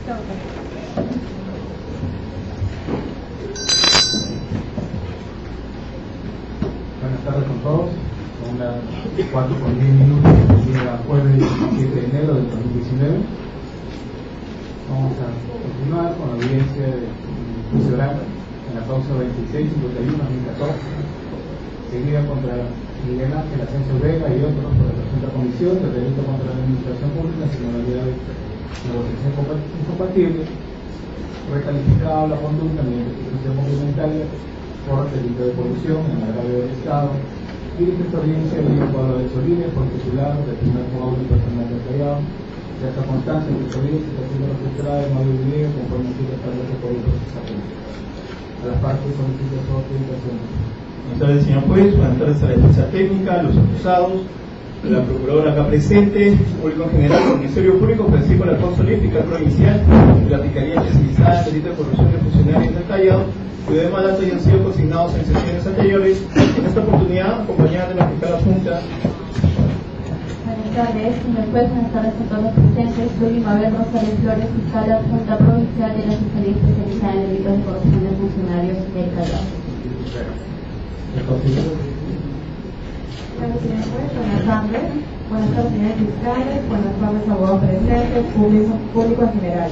Buenas tardes con todos. Son las 4:10 el día jueves 17 de enero del 2019. Vamos a continuar con la audiencia de juicio oral en la causa 2651-2014, seguida contra Miguel Ángel Asensio Vega y otros por la presente comisión de delito contra la administración pública sin modalidad de negociación incompatible, recalificado la conducta mediante ejecución complementaria por delito de colusión en agravio del Estado y de experiencia de Pablo de Solís por titular del primer juzgado y personal del Callao, de esta constancia de Solís está siendo registrada en audio y video conforme a lo establece por el procesamiento. A las partes solicito su autorización. Buenas tardes, señor juez. Buenas tardes a la defensa técnica, a los acusados, a la procuradora acá presente, público en general, al Ministerio Público, Francisco Alfonso Solís, fiscal provincial de la Fiscalía Especializada en Delito de Corrupción de Funcionarios del Callao, cuyos demás datos ya han sido consignados en sesiones anteriores. En esta oportunidad, acompañada de la fiscal adjunta. Buenas tardes, señor juez. Buenas tardes a todos los presentes. Soy Mabel Rosales Flores, fiscal adjunta provincial de la Fiscalía Especializada en Delitos de Corrupción de Funcionarios del Callao. Gracias, señor juez. Buenas tardes. Buenas tardes, señores fiscales. Buenas tardes, abogados presentes, público en general.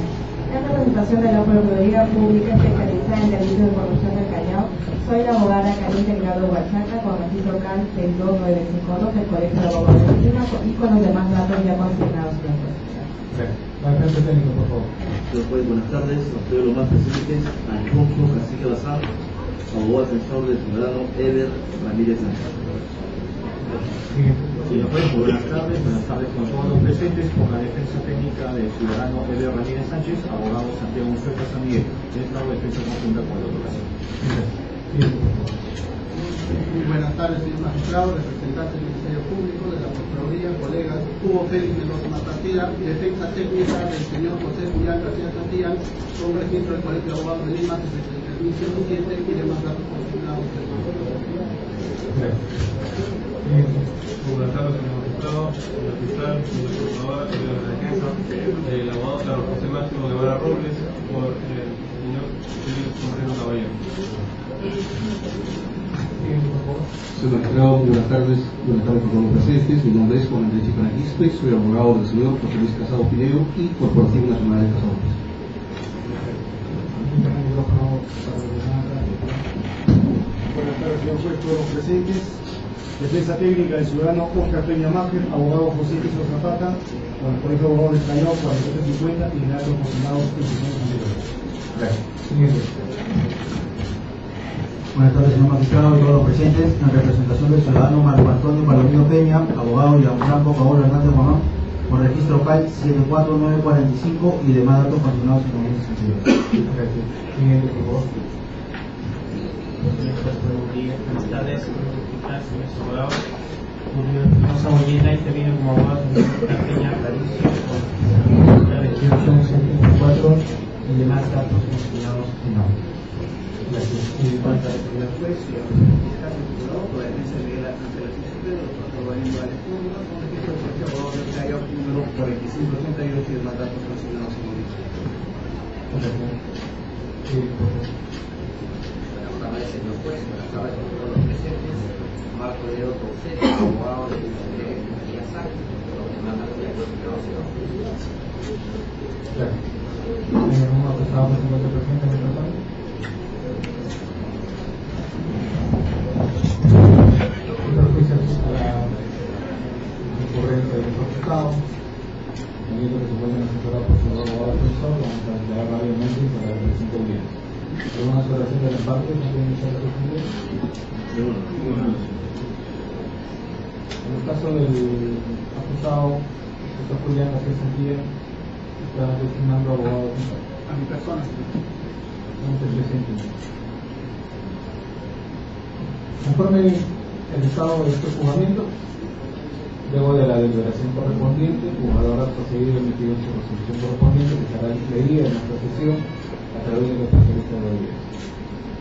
En representación de la Procuraduría Pública Especializada en Delitos de Corrupción del Callao, soy la abogada Karina Delgado Huachaca, con registro CAL 62952 del Colegio de Abogados de Lima y con los demás datos ya consignados, señor juez. La defensa técnica, por favor. Señor juez, buenas tardes. A ustedes los más presentes, Alfonso Cacique Bazán, abogado defensor del ciudadano Eder Ramírez Sánchez. Señor juez, buenas tardes con todos los presentes, por la defensa técnica del ciudadano Eder Ramírez Sánchez, abogado Santiago Mustafa San Miguel, de esta defensa conjunta con el otro caso. Muy buenas tardes, señor magistrado, representante del Ministerio Público, de la Procuraduría, colegas Hugo Félix Mendoza Matatía, defensa técnica del señor José Julián García Santillán, con registro del Colegio de Abogados de Lima, 63.107 y demás datos consignados. Buenas tardes, señor magistrado, señor fiscal, señor procurador, señor de la defensa, el abogado Carlos José Máximo Guevara Robles, por el señor Félix Moreno Caballero. Señor magistrado, buenas tardes a todos los presentes. Mi nombre es Juan Andrés Chicanagiste, soy abogado del señor José Luis Casado Pinero y Corporación Nacional de Cazadores. Buenas tardes, señor juez, todos los presentes. Defensa técnica del ciudadano Oscar Peña Májer, abogado José Cristo Zapata, con el Colegio de Abogados del Callao, 4750 y datos consignados en sesiones anteriores. Gracias. Buenas tardes, señor magistrado y todos los presentes. En representación del ciudadano Marco Antonio Palomino Peña, abogado Gianfranco Paolo Hernández Román, con registro CAL 74945 y demás datos consignados en sesiones anteriores. Gracias. Siguiente, por favor. Buenas tardes, señores abogados. Rosa Bollena interviene como abogado de la Peña Claricio con la 28.104 y demás datos consignados en audio. Gracias. En cuanto al señor juez, señor fiscal, por la defensa de Miguel Ángel Asensio Vega, los autores de Pública, con registro del Colegio de Abogados del Callao número 4588 y demás datos consignados en audio. Buenas tardes, señor juez. Buenas tardes a todos los presentes. Marco Leo Taucet, abogado de la Fiscalía Sánchez, los demás datos ya consignados en audio. Gracias. ¿Hay algún acusado que se encuentre presente en el tratado? Ocurrencia de los acusados, teniendo que se pueden asesorar por su abogado defensor, vamos a declarar rápidamente para el presente audiencia. ¿Alguna observación de la parte que quieren iniciar la presentación? En el caso del acusado, José Julián García Santillán, está designando abogado defensor. A mi persona, ¿Cómo se presenta? Conforme el estado de este juzgamiento, luego de la deliberación correspondiente, el juzgador ha procedido a emitir su resolución correspondiente que será leída en nuestra sesión a través de los especialistas de la audiencia.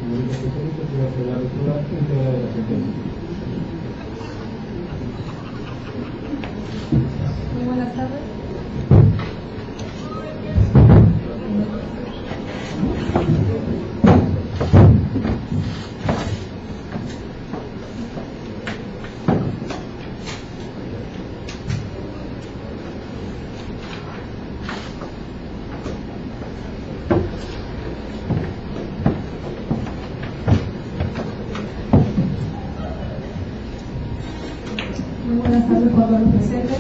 Señorita especialista, se va a hacer la lectura íntegra de la sentencia. Muy buenas tardes. presentes,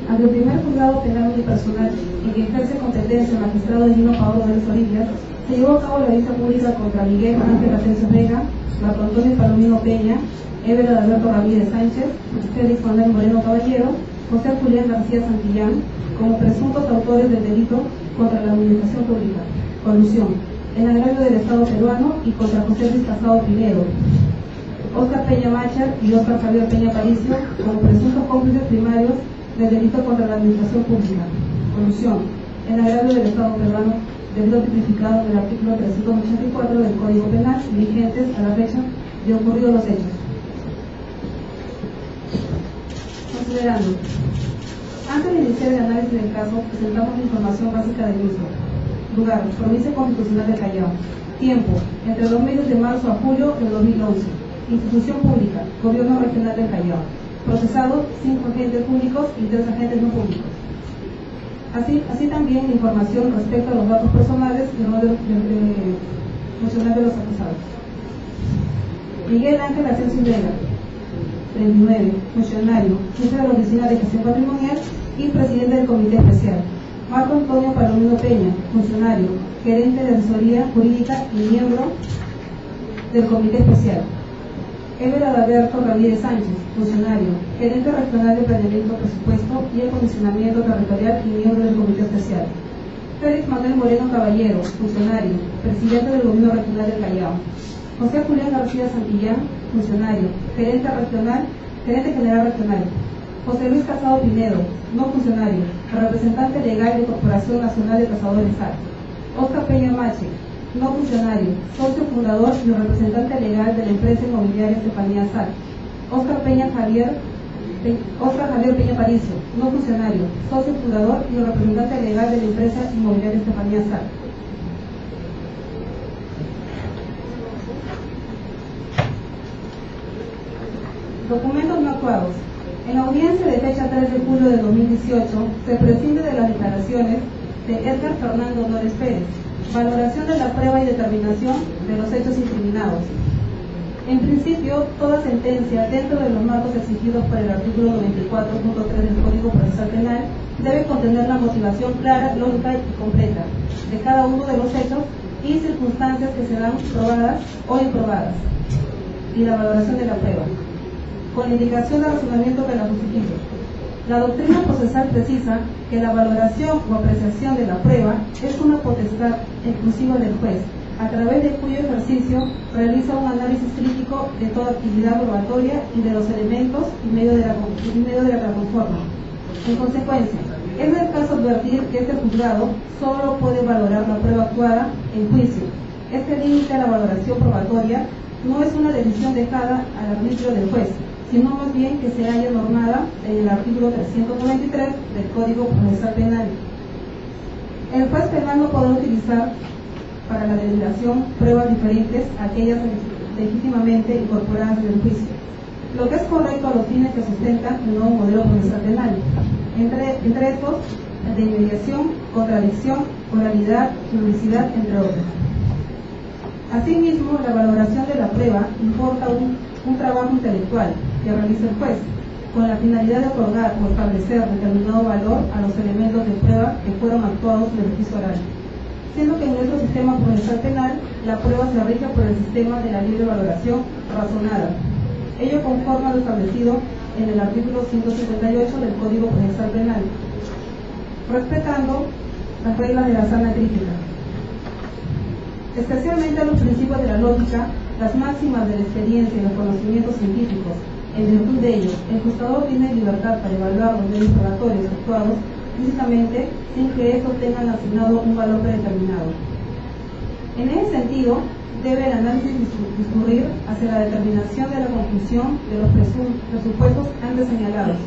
ante el primer juzgado penal unipersonal en que ejerce competencia el magistrado Dino Paolo de las Orillas, se llevó a cabo la vista pública contra Miguel Ángel Atencio Vega, Marco Antonio Palomino Peña, Évero Alberto Ramírez Sánchez, Félix Manuel Moreno Caballero, José Julián García Santillán, como presuntos autores del delito contra la administración pública, colusión, en agravio del Estado peruano y contra José Luis Casado Pinedo, Oscar Peña Machar y Oscar Javier Peña Paricio, como presuntos cómplices primarios del delito contra la administración pública, colusión, en agravio del Estado peruano, delito tipificado en el artículo 384 del Código Penal, vigentes a la fecha de ocurridos los hechos. Considerando, antes de iniciar el análisis del caso, presentamos la información básica del mismo. Lugar, Provincia Constitucional del Callao. Tiempo, entre los meses de marzo a julio del 2011. Institución pública, Gobierno Regional del Callao. Procesado, 5 agentes públicos y 3 agentes no públicos. Así también información respecto a los datos personales y no funcional de los acusados. Miguel Ángel Asencio Vega, 39, funcionario, jefe de la Oficina de Gestión Patrimonial y presidente del Comité Especial. Marco Antonio Palomino Peña, funcionario, gerente de asesoría jurídica y miembro del Comité Especial. Évero Alberto Ramírez Sánchez, funcionario, gerente regional de planeamiento, presupuesto y acondicionamiento territorial y miembro del Comité Especial. Félix Manuel Moreno Caballero, funcionario, presidente del Gobierno Regional del Callao. José Julián García Santillán, funcionario, gerente general regional. José Luis Casado Pinedo, no funcionario, representante legal de Corporación Nacional de Cazadores SAC. Oscar Peña Mache, no funcionario, socio fundador y representante legal de la empresa inmobiliaria Estefanía SAC. Oscar Javier Peña Paricio, no funcionario, socio fundador y representante legal de la empresa inmobiliaria Estefanía SAC. Documentos no actuados. En la audiencia de fecha 3 de julio de 2018 se prescinde de las declaraciones de Edgar Fernando Nores Pérez, valoración de la prueba y determinación de los hechos incriminados. En principio, toda sentencia dentro de los marcos exigidos por el artículo 94.3 del Código Procesal Penal debe contener la motivación clara, lógica y completa de cada uno de los hechos y circunstancias que serán probadas o improbadas, y la valoración de la prueba, con indicación de razonamiento que la justifique. La doctrina procesal precisa que la valoración o apreciación de la prueba es una potestad exclusiva del juez, a través de cuyo ejercicio realiza un análisis crítico de toda actividad probatoria y de los elementos y medio de la que la conforman. En consecuencia, es del caso advertir que este juzgado solo puede valorar la prueba actuada en juicio. Este límite a la valoración probatoria no es una decisión dejada al arbitrio del juez, sino más bien que se halla normada en el artículo 393 del Código Procesal Penal. El juez penal no podrá utilizar para la deliberación pruebas diferentes a aquellas legítimamente incorporadas en el juicio, lo que es correcto a los fines que sustentan el nuevo modelo procesal penal, entre estos, de inmediación, contradicción, oralidad, publicidad, entre otros. Asimismo, la valoración de la prueba importa un trabajo intelectual que realiza el juez, con la finalidad de otorgar o establecer determinado valor a los elementos de prueba que fueron actuados en el juicio oral, siendo que en nuestro sistema procesal penal la prueba se rige por el sistema de la libre valoración razonada, ello conforme a lo establecido en el artículo 158 del Código Procesal Penal, respetando las reglas de la sana crítica, especialmente a los principios de la lógica, las máximas de la experiencia y los conocimientos científicos. En virtud de ello, el juzgador tiene libertad para evaluar los medios probatorios actuados físicamente sin que estos tengan asignado un valor predeterminado. En ese sentido, debe el análisis discurrir hacia la determinación de la conclusión de los presupuestos antes señalados,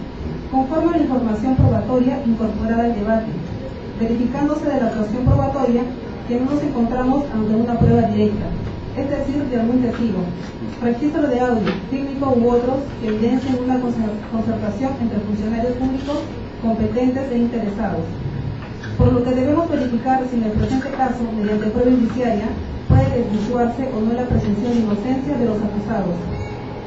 conforme a la información probatoria incorporada al debate, verificándose de la actuación probatoria que no nos encontramos ante una prueba directa, es decir, de algún testigo, registro de audio, fílmico u otros que evidencien una concertación entre funcionarios públicos competentes e interesados. Por lo que debemos verificar si en el presente caso, mediante prueba indiciaria, puede desvirtuarse o no la presunción de inocencia de los acusados.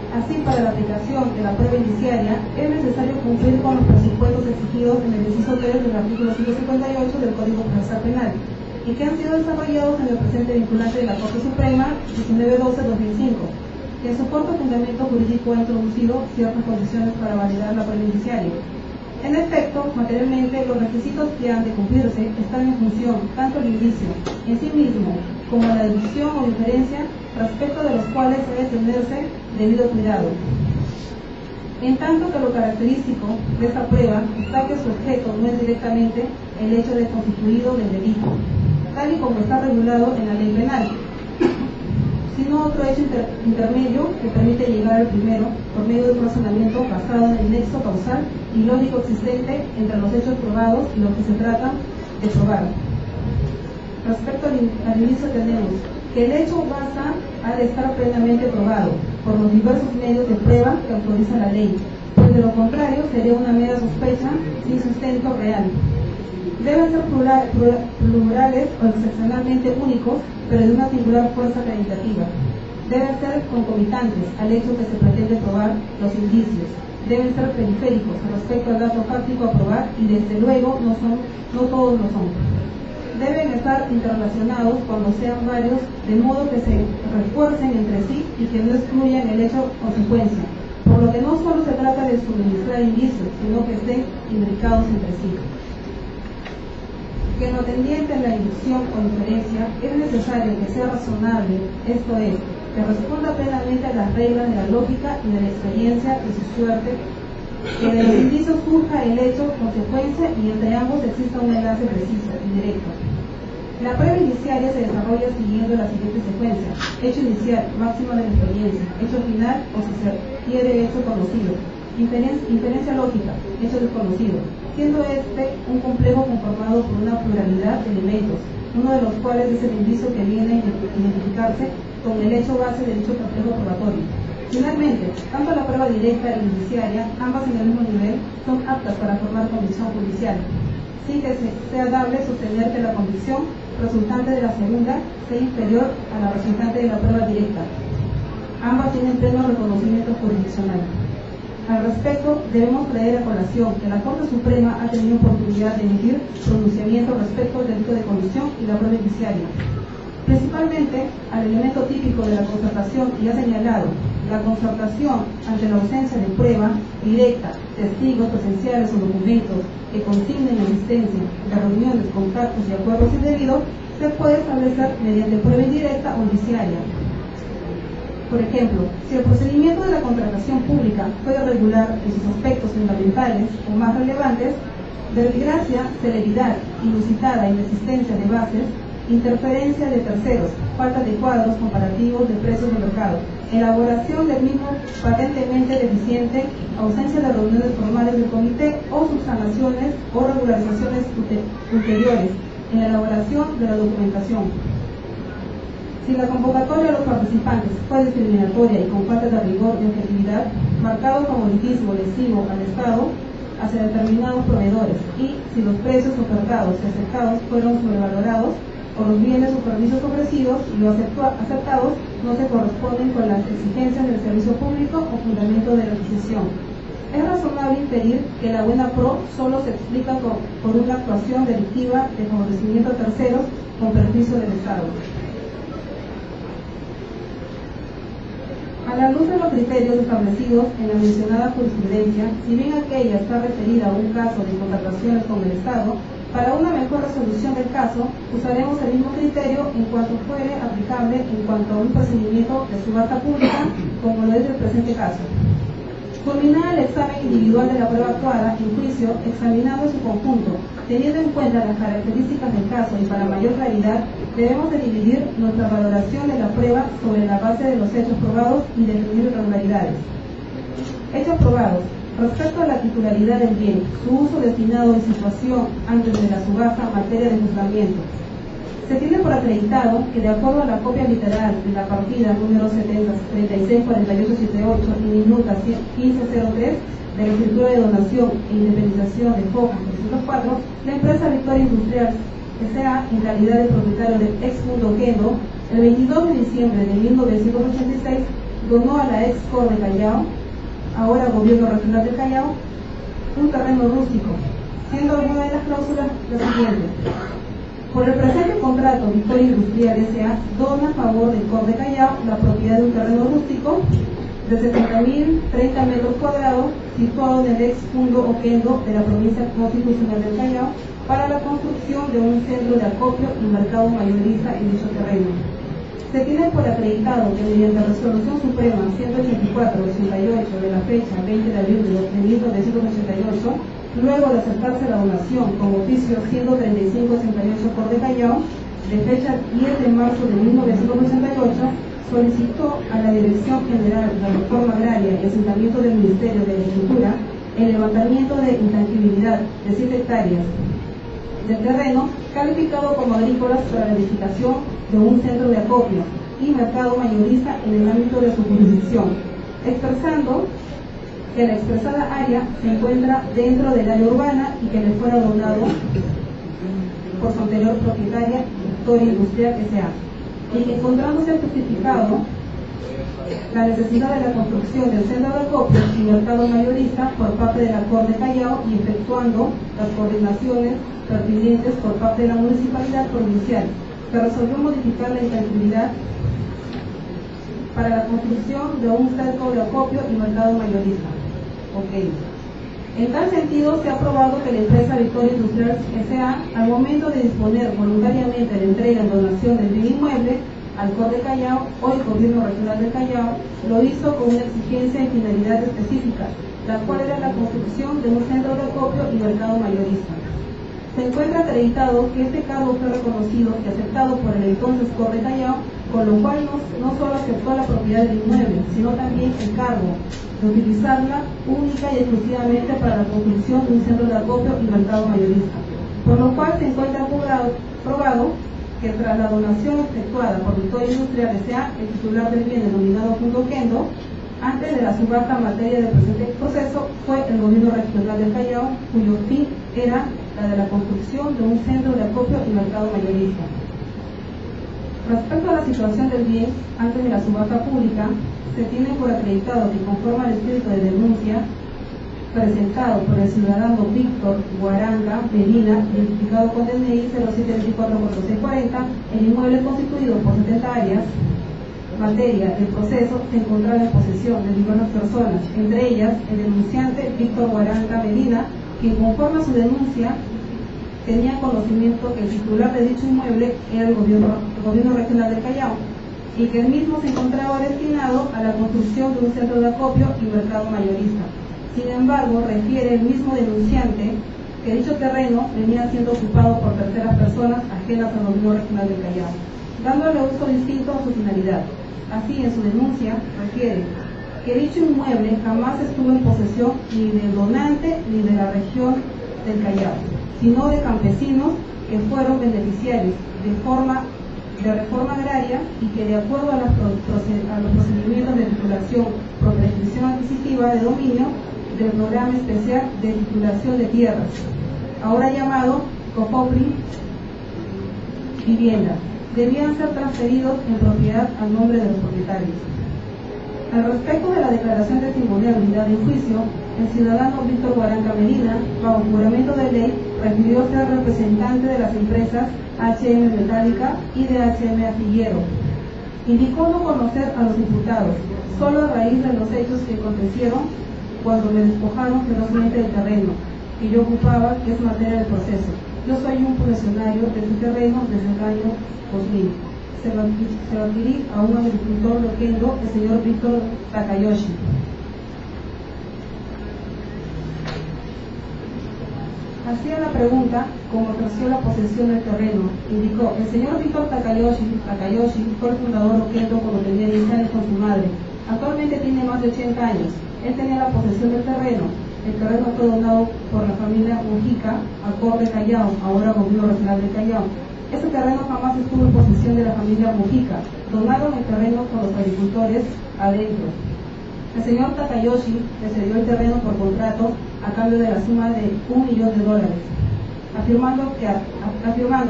Así, para la aplicación de la prueba indiciaria, es necesario cumplir con los presupuestos exigidos en el inciso 3 del artículo 158 del Código Procesal Penal y que han sido desarrollados en el presente vinculante de la Corte Suprema 1912-2005, que en su corto fundamento jurídico ha introducido ciertas condiciones para validar la prueba indiciaria. En efecto, materialmente, los requisitos que han de cumplirse están en función tanto del indicio en sí mismo como la deducción o diferencia respecto de los cuales debe tenerse debido cuidado. En tanto que lo característico de esta prueba está que su objeto no es directamente el hecho de constituido del delito, tal y como está regulado en la ley penal, sino otro hecho intermedio que permite llegar al primero por medio de un razonamiento basado en el nexo causal y lógico existente entre los hechos probados y los que se trata de probar. Respecto al inicio tenemos que el hecho basa ha de estar plenamente probado por los diversos medios de prueba que autoriza la ley, pues de lo contrario sería una mera sospecha sin sustento real. Deben ser plurales o excepcionalmente únicos, pero de una singular fuerza acreditativa. Deben ser concomitantes al hecho que se pretende probar los indicios. Deben ser periféricos respecto al dato fáctico a probar y desde luego no todos lo son. Deben estar interrelacionados cuando sean varios, de modo que se refuercen entre sí y que no excluyan el hecho consecuencia, por lo que no solo se trata de suministrar indicios, sino que estén imbricados entre sí. Que en lo tendiente a la inducción o inferencia es necesario que sea razonable, esto es, que responda plenamente a las reglas de la lógica y de la experiencia de su suerte, que de los indicios surja el hecho, consecuencia y entre ambos exista un enlace preciso y directo. La prueba indiciaria se desarrolla siguiendo la siguiente secuencia: hecho inicial, máxima de la experiencia; hecho final, o si se quiere, hecho conocido; inferencia lógica, hecho desconocido, siendo este un complejo conformado por una pluralidad de elementos, uno de los cuales es el indicio que viene a identificarse con el hecho base del dicho complejo probatorio. Finalmente, tanto la prueba directa y indiciaria, ambas en el mismo nivel, son aptas para formar convicción judicial, sin que sea dable sostener que la convicción resultante de la segunda sea inferior a la resultante de la prueba directa. Ambas tienen pleno reconocimiento jurisdiccional. Al respecto, debemos traer a colación que la Corte Suprema ha tenido oportunidad de emitir pronunciamiento respecto del delito de conducción y la prueba indiciaria. Principalmente, al elemento típico de la concertación ya señalado, la concertación ante la ausencia de prueba directa, testigos presenciales o documentos que consignen la existencia de reuniones, contactos y acuerdos indebidos, se puede establecer mediante prueba indirecta o indiciaria. Por ejemplo, si el procedimiento de la contratación pública fue irregular en sus aspectos fundamentales o más relevantes, desgracia, celeridad, inusitada inexistencia de bases, interferencia de terceros, falta de cuadros comparativos de precios de mercado, elaboración del mismo patentemente deficiente, ausencia de reuniones formales del comité o subsanaciones o regularizaciones ulteriores en la elaboración de la documentación. Si la convocatoria de los participantes fue discriminatoria y con falta de rigor y objetividad, marcado favoritismo lesivo al Estado hacia determinados proveedores, y si los precios ofertados y aceptados fueron sobrevalorados, o los bienes o servicios ofrecidos y los aceptados no se corresponden con las exigencias del servicio público o fundamento de la adquisición. Es razonable inferir que la buena pro solo se explica por una actuación delictiva de favorecimiento a terceros con perjuicio del Estado. A la luz de los criterios establecidos en la mencionada jurisprudencia, si bien aquella está referida a un caso de contrataciones con el Estado, para una mejor resolución del caso, usaremos el mismo criterio en cuanto fuere aplicable en cuanto a un procedimiento de subasta pública, como lo es el presente caso. Culminada el examen individual de la prueba actuada en juicio, examinado en su conjunto, teniendo en cuenta las características del caso y para mayor claridad, debemos de dividir nuestra valoración de la prueba sobre la base de los hechos probados y definir irregularidades. Hechos probados. Respecto a la titularidad del bien, su uso destinado en situación antes de la subasta en materia de juzgamiento. Se tiene por acreditado que de acuerdo a la copia literal de la partida número 364878 y minuta 1503 de la escritura de donación e independización de FOCA 304, la empresa Victoria Industrial S.A., en calidad de propietario del ex Mundo Kendo, el 22 de diciembre de 1986, donó a la ex Cor de Callao, ahora Gobierno Regional del Callao, un terreno rústico, siendo una de las cláusulas la siguiente: por el presente contrato, Victoria Industrial S.A. dona a favor del Cor de Callao la propiedad de un terreno rústico de 70.030 metros cuadrados situado en el ex Fundo Oquendo de la provincia constitucional del Callao para la construcción de un centro de acopio y mercado mayorista en dicho terreno. Se tiene por acreditado que mediante Resolución Suprema 184-88 de la fecha 20 de abril de 1988, luego de aceptarse la donación con oficio 135-88 Cor de Callao, de fecha 10 de marzo de 1988, solicitó a la Dirección General de Reforma Agraria y Asentamiento del Ministerio de Agricultura el levantamiento de intangibilidad de 7 hectáreas del terreno calificado como agrícolas para la edificación de un centro de acopio y mercado mayorista en el ámbito de su jurisdicción, expresando que la expresada área se encuentra dentro del área urbana y que le fuera donado por su anterior propietaria, Victoria Industrial S.A., y que encontrándose justificado la necesidad de la construcción del centro de acopio y mercado mayorista por parte de la Cor de Callao y efectuando las coordinaciones pertinentes por parte de la municipalidad provincial, se resolvió modificar la intangibilidad para la construcción de un centro de acopio y mercado mayorista. Okay. En tal sentido, se ha aprobado que la empresa Victoria Industrial S.A., al momento de disponer voluntariamente la entrega en donación del bien inmueble al Cor de Callao, hoy Gobierno Regional del Callao, lo hizo con una exigencia y finalidad específica, la cual era la construcción de un centro de acopio y mercado mayorista. Se encuentra acreditado que este cargo fue reconocido y aceptado por el entonces Cor de Callao, con lo cual no solo aceptó la propiedad del inmueble, sino también el cargo de utilizarla única y exclusivamente para la construcción de un centro de acopio y mercado mayorista, por lo cual se encuentra probado que tras la donación efectuada por Victoria Industrial S.A., el titular del bien denominado Fundo Oquendo, antes de la subasta en materia del presente proceso, fue el Gobierno Regional del Callao, cuyo fin era la de la construcción de un centro de acopio y mercado mayorista. Respecto a la situación del bien, antes de la subasta pública, se tiene por acreditado que conforme al escrito de denuncia presentado por el ciudadano Víctor Guaranga Medina, identificado con DNI 07244640, el inmueble constituido por 70 áreas, materia del proceso, se encontraba en posesión de diversas personas, entre ellas el denunciante Víctor Guaranga Medina, quien conforme a su denuncia tenía conocimiento que el titular de dicho inmueble era el gobierno regional del Callao y que el mismo se encontraba destinado a la construcción de un centro de acopio y mercado mayorista. Sin embargo, refiere el mismo denunciante que dicho terreno venía siendo ocupado por terceras personas ajenas al gobierno regional del Callao, dándole uso distinto a su finalidad. Así, en su denuncia refiere que dicho inmueble jamás estuvo en posesión ni del donante ni de la región del Callao, sino de campesinos que fueron beneficiarios de reforma agraria y que de acuerdo a los procedimientos de titulación por prescripción adquisitiva de dominio del programa especial de titulación de tierras, ahora llamado COFOPRI Vivienda, debían ser transferidos en propiedad al nombre de los propietarios. Al respecto de la declaración testimonial unidad en juicio, el ciudadano Víctor Guaranga Medina, bajo juramento de ley, refirió ser representante de las empresas HM Metálica y de HM Astillero. Indicó no conocer a los imputados, solo a raíz de los hechos que acontecieron cuando me despojaron ferozmente del terreno que yo ocupaba, que es materia del proceso. Yo soy un funcionario de su terreno desde el año 2000. Se lo adquirí a un agricultor loquendo, el señor Víctor Takayoshi. Hacía la pregunta cómo ejerció la posesión del terreno. Indicó, el señor Víctor Takayoshi fue el fundador loquendo cuando tenía 10 años con su madre. Actualmente tiene más de 80 años. Él tenía la posesión del terreno. El terreno fue donado por la familia Mujica a Cor de Callao, ahora Gobierno Regional de Callao. Ese terreno jamás estuvo en posesión de la familia Mujica. Donaron el terreno con los agricultores adentro. El señor Takayoshi le cedió el terreno por contrato a cambio de la suma de $1 millón, afirmando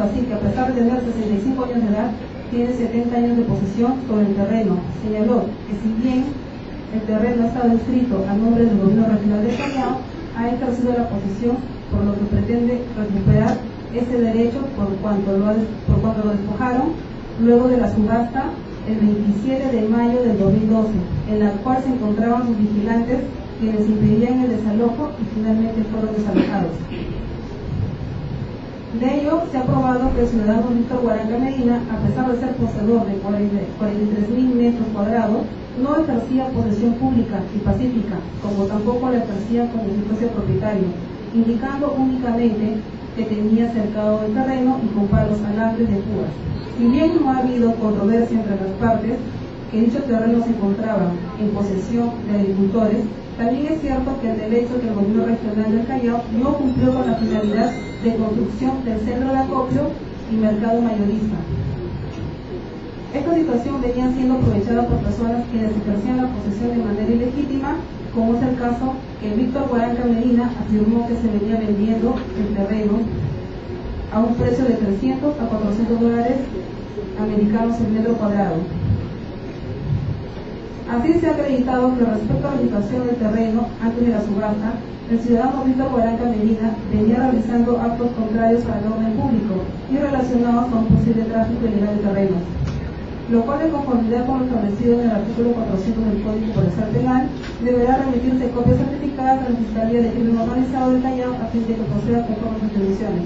así que a pesar de tener 65 años de edad, tiene 70 años de posesión sobre el terreno. Señaló que si bien el terreno ha estado inscrito a nombre del gobierno regional del Callao, ha ejercido la posesión, por lo que pretende recuperar ese derecho por cuanto lo despojaron luego de la subasta el 27 de mayo del 2012, en la cual se encontraban sus vigilantes quienes impedían el desalojo y finalmente fueron desalojados. De ello, se ha probado que el ciudadano Víctor Guaranca Medina, a pesar de ser poseedor de 43.000 metros cuadrados, no ejercía posesión pública y pacífica, como tampoco la ejercía como si fuese propietario, indicando únicamente que tenía cercado el terreno y con palos alambres de púas. Si bien no ha habido controversia entre las partes, que dicho terreno se encontraba en posesión de agricultores, también es cierto que el derecho que el gobierno regional del Callao no cumplió con la finalidad de construcción del centro de acopio y mercado mayorista. Esta situación venía siendo aprovechada por personas quienes ejercían la posesión de manera ilegítima, como es el caso que Víctor Guaranca Medina afirmó que se venía vendiendo el terreno a un precio de 300 a 400 dólares americanos el metro cuadrado. Así se ha acreditado que respecto a la situación del terreno antes de la subasta, el ciudadano Víctor Guaranca Medina venía realizando actos contrarios al orden público y relacionados con un posible tráfico ilegal de terrenos, lo cual, de conformidad con lo establecido en el artículo 400 del Código Procesal Penal, deberá remitirse copias certificadas a la Fiscalía de Crimen Organizado del Callao a fin de que proceda conforme a sus atribuciones.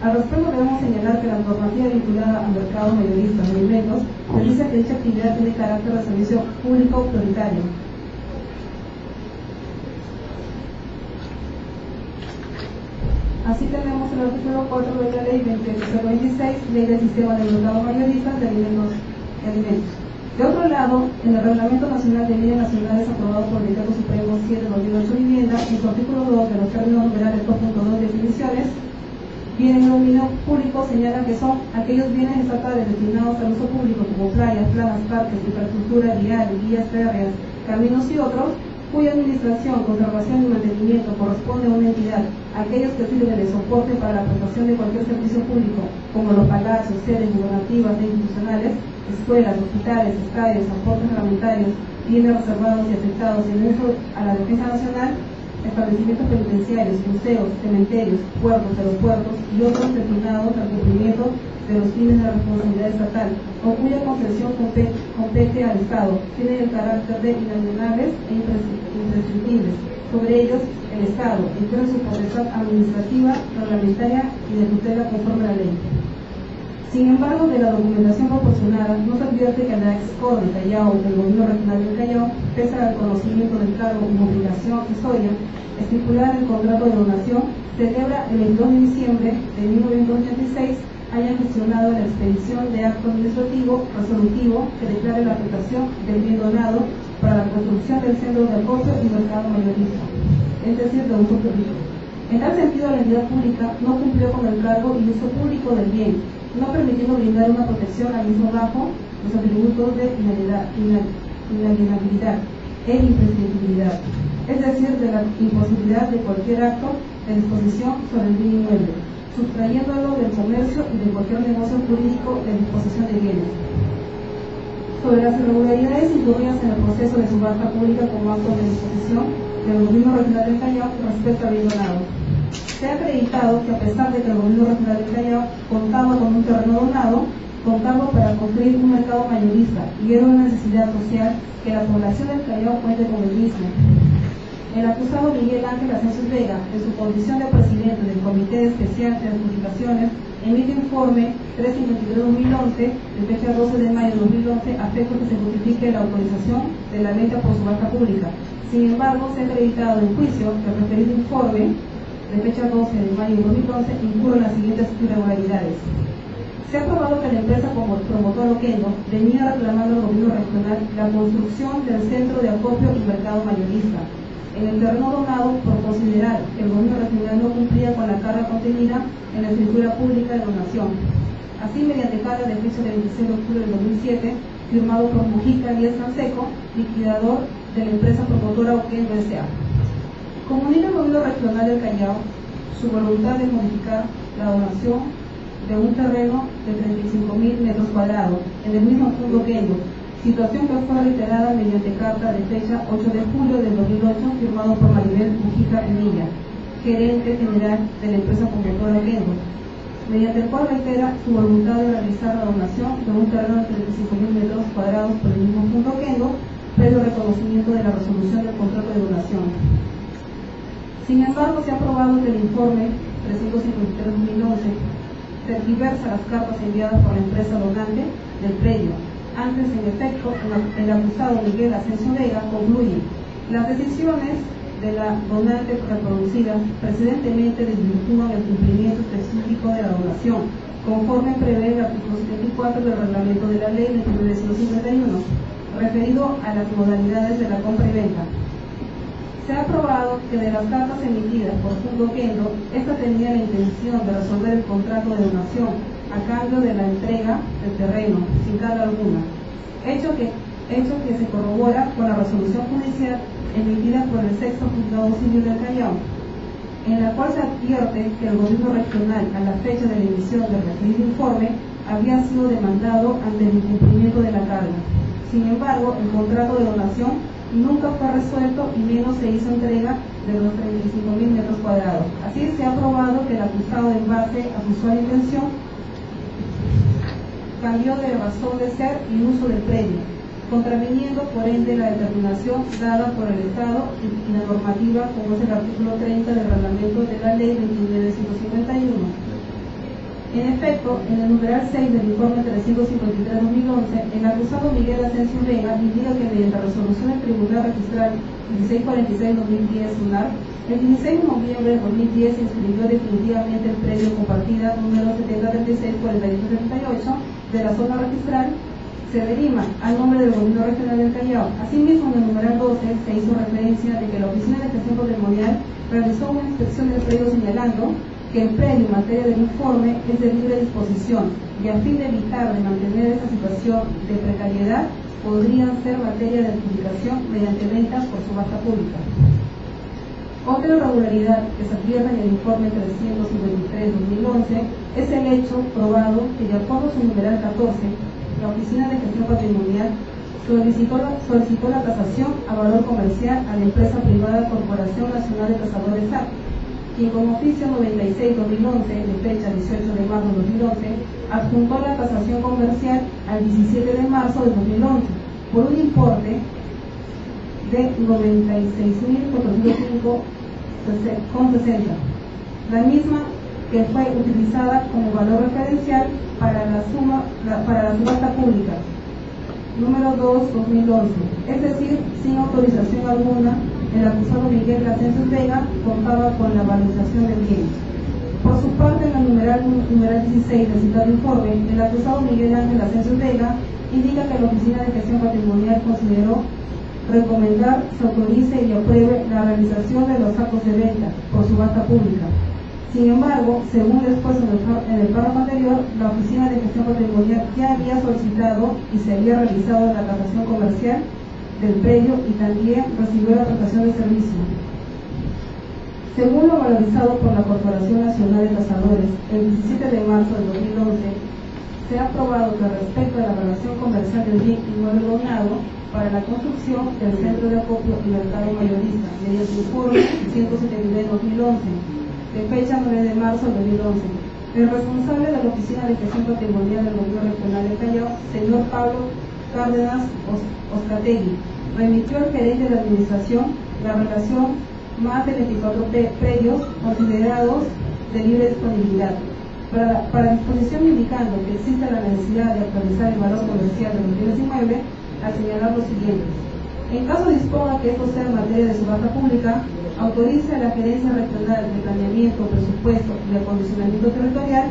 Al respecto, debemos señalar que la normativa vinculada al mercado mayorista de alimentos dice que dicha actividad tiene carácter de servicio público prioritario. Así tenemos el artículo 4 de la ley 28026, ley del sistema de mercado mayorista de alimentos. De otro lado, en el Reglamento Nacional de Leyes Nacionales aprobado por el Decreto Supremo 7/2008 Vivienda, en su artículo 2 de los términos numerales 2.2 definiciones, bienes de dominio público señala que son aquellos bienes estatales destinados al uso público como playas, planas, parques, infraestructura vial, vías férreas, caminos y otros, cuya administración, conservación y mantenimiento corresponde a una entidad, aquellos que sirven de soporte para la prestación de cualquier servicio público, como los palacios, sedes gubernativas e institucionales, escuelas, hospitales, estadios, transportes reglamentarios, bienes reservados y afectados en uso a la defensa nacional, establecimientos penitenciarios, museos, cementerios, puertos, aeropuertos y otros destinados al cumplimiento de los fines de la responsabilidad estatal o cuya concesión compete al Estado, tienen el carácter de inalienables e imprescindibles. Sobre ellos, el Estado ejerce su potestad administrativa, reglamentaria y de tutela conforme a la ley. Sin embargo, de la documentación proporcionada, no se advierte que la ex-COR del Callao, del gobierno regional del Callao, pese al conocimiento del cargo como obligación accesoria, estipulada en el contrato de donación, celebra el 22 de diciembre de 1986 haya gestionado la expedición de acto administrativo resolutivo que declare la afectación del bien donado para la construcción del centro de acopio y mercado mayorista, es decir, de uso público. En tal sentido, la entidad pública no cumplió con el cargo y uso público del bien, no permitiendo brindar una protección al mismo bajo los atributos de inalienabilidad e imprescindibilidad, es decir, de la imposibilidad de cualquier acto de disposición sobre el bien inmueble, sustrayéndolo del comercio y de cualquier negocio jurídico de disposición de bienes. Sobre las irregularidades incurridas en el proceso de subasta pública como acto de disposición del gobierno regional del Callao respecto al bien donado. Se ha acreditado que a pesar de que el gobierno regional del Callao contaba con un terreno donado, contaba para construir un mercado mayorista y era una necesidad social que la población del Callao cuente con el mismo. El acusado Miguel Ángel Asensio Vega, en su condición de presidente del Comité Especial de Adjudicaciones, emite informe 353/2011, de fecha 12 de mayo de 2011, a efecto que se justifique la autorización de la venta por subasta pública. Sin embargo, se ha acreditado en juicio que el referido informe de fecha 12 de mayo de 2011 incurre en las siguientes irregularidades. Se ha probado que la empresa como promotor Oquendo venía reclamando al gobierno regional la construcción del centro de acopio y mercado mayorista en el terreno donado por considerar que el gobierno regional no cumplía con la carga contenida en la escritura pública de donación. Así, mediante carga de fecha del 26 de octubre del 2007, firmado por Mujica Díaz Canseco, liquidador de la empresa promotora Oquendo S.A. Comunica al gobierno regional del Callao su voluntad de modificar la donación de un terreno de 35.000 metros cuadrados cuadrados en el mismo punto Kendo, situación que fue reiterada mediante carta de fecha 8 de julio del 2008 firmado por Maribel Mujica Emilla, gerente general de la empresa promotora Kendo, mediante el cual reitera su voluntad de realizar la donación de un terreno de 35.000 metros cuadrados por el mismo punto Kendo, previo reconocimiento de la resolución del contrato de donación. Sin embargo, se ha probado que el informe 353-2011 tergiversa las cartas enviadas por la empresa donante del predio. Antes, en efecto, el acusado Miguel Asensio Vega concluye: las decisiones de la donante reproducida precedentemente desvirtúan el cumplimiento específico de la donación, conforme prevé el artículo 74 del reglamento de la ley 2951, referido a las modalidades de la compra y venta. Se ha probado que de las cartas emitidas por Punto Kendo, esta tenía la intención de resolver el contrato de donación a cambio de la entrega del terreno, sin carga alguna, hecho que se corrobora con la resolución judicial emitida por el Sexto Juzgado Civil del Callao, en la cual se advierte que el gobierno regional, a la fecha de la emisión del referido informe, había sido demandado ante el incumplimiento de la carga. Sin embargo, el contrato de donación nunca fue resuelto y menos se hizo entrega de los 35.000 metros cuadrados. Así se ha probado que el acusado, en base a su sola intención, cambió de razón de ser y uso del predio, contraviniendo por ende la determinación dada por el Estado y la normativa, como es el artículo 30 del reglamento de la ley 2951. En efecto, en el numeral 6 del informe 353-2011, el acusado Miguel Asensio Vega indica que mediante resolución del Tribunal Registral 1646-2010 SUNAR, el 16 de noviembre de 2010 se inscribió definitivamente el predio compartida número 7036-4878 de la zona registral Sederima al nombre del Gobierno Regional del Callao. Asimismo, en el numeral 12 se hizo referencia de que la Oficina de Gestión Patrimonial realizó una inspección del predio señalando que el predio en materia del informe es de libre disposición y a fin de evitar de mantener esa situación de precariedad podrían ser materia de adjudicación mediante ventas por subasta pública. Otra irregularidad que se advierte en el informe 353-2011 es el hecho probado que, de acuerdo a su numeral 14, la Oficina de Gestión Patrimonial solicitó la tasación a valor comercial a la empresa privada Corporación Nacional de Tasadores SAC, quien con oficio 96-2011, de fecha 18 de marzo de 2011, adjuntó la tasación comercial al 17 de marzo de 2011 por un importe de 96.405,60, la misma que fue utilizada como valor referencial para la subasta pública número 2/2011, es decir, sin autorización alguna. El acusado Miguel Asensio Vega contaba con la valorización del bien. Por su parte, en el numeral 16 del citado informe, el acusado Miguel Ángel Asensio Vega indica que la Oficina de Gestión Patrimonial consideró recomendar se autorice y apruebe la realización de los actos de venta por subasta pública. Sin embargo, según lo expuesto en el párrafo anterior, la Oficina de Gestión Patrimonial ya había solicitado y se había realizado la tasación comercial del predio y también recibió la prestación de servicio. Según lo valorizado por la Corporación Nacional de Tasadores el 17 de marzo de 2011, se ha probado que respecto a la evaluación comercial del bien inmueble donado para la construcción del Centro de Acopio y Mercado Mayorista, mediante informe 179-2011, de fecha 9 de marzo de 2011, el responsable de la Oficina de Gestión Patrimonial del Gobierno Regional de Callao, señor Pablo Cárdenas Oscategui, remitió al gerente de administración la relación más de 24 predios considerados de libre disponibilidad, para disposición indicando que existe la necesidad de actualizar el valor comercial de los bienes inmuebles, al señalar lo siguiente: en caso disponga que esto sea materia de subasta pública, autorice a la Gerencia Regional de Planeamiento, Presupuesto y Acondicionamiento Territorial,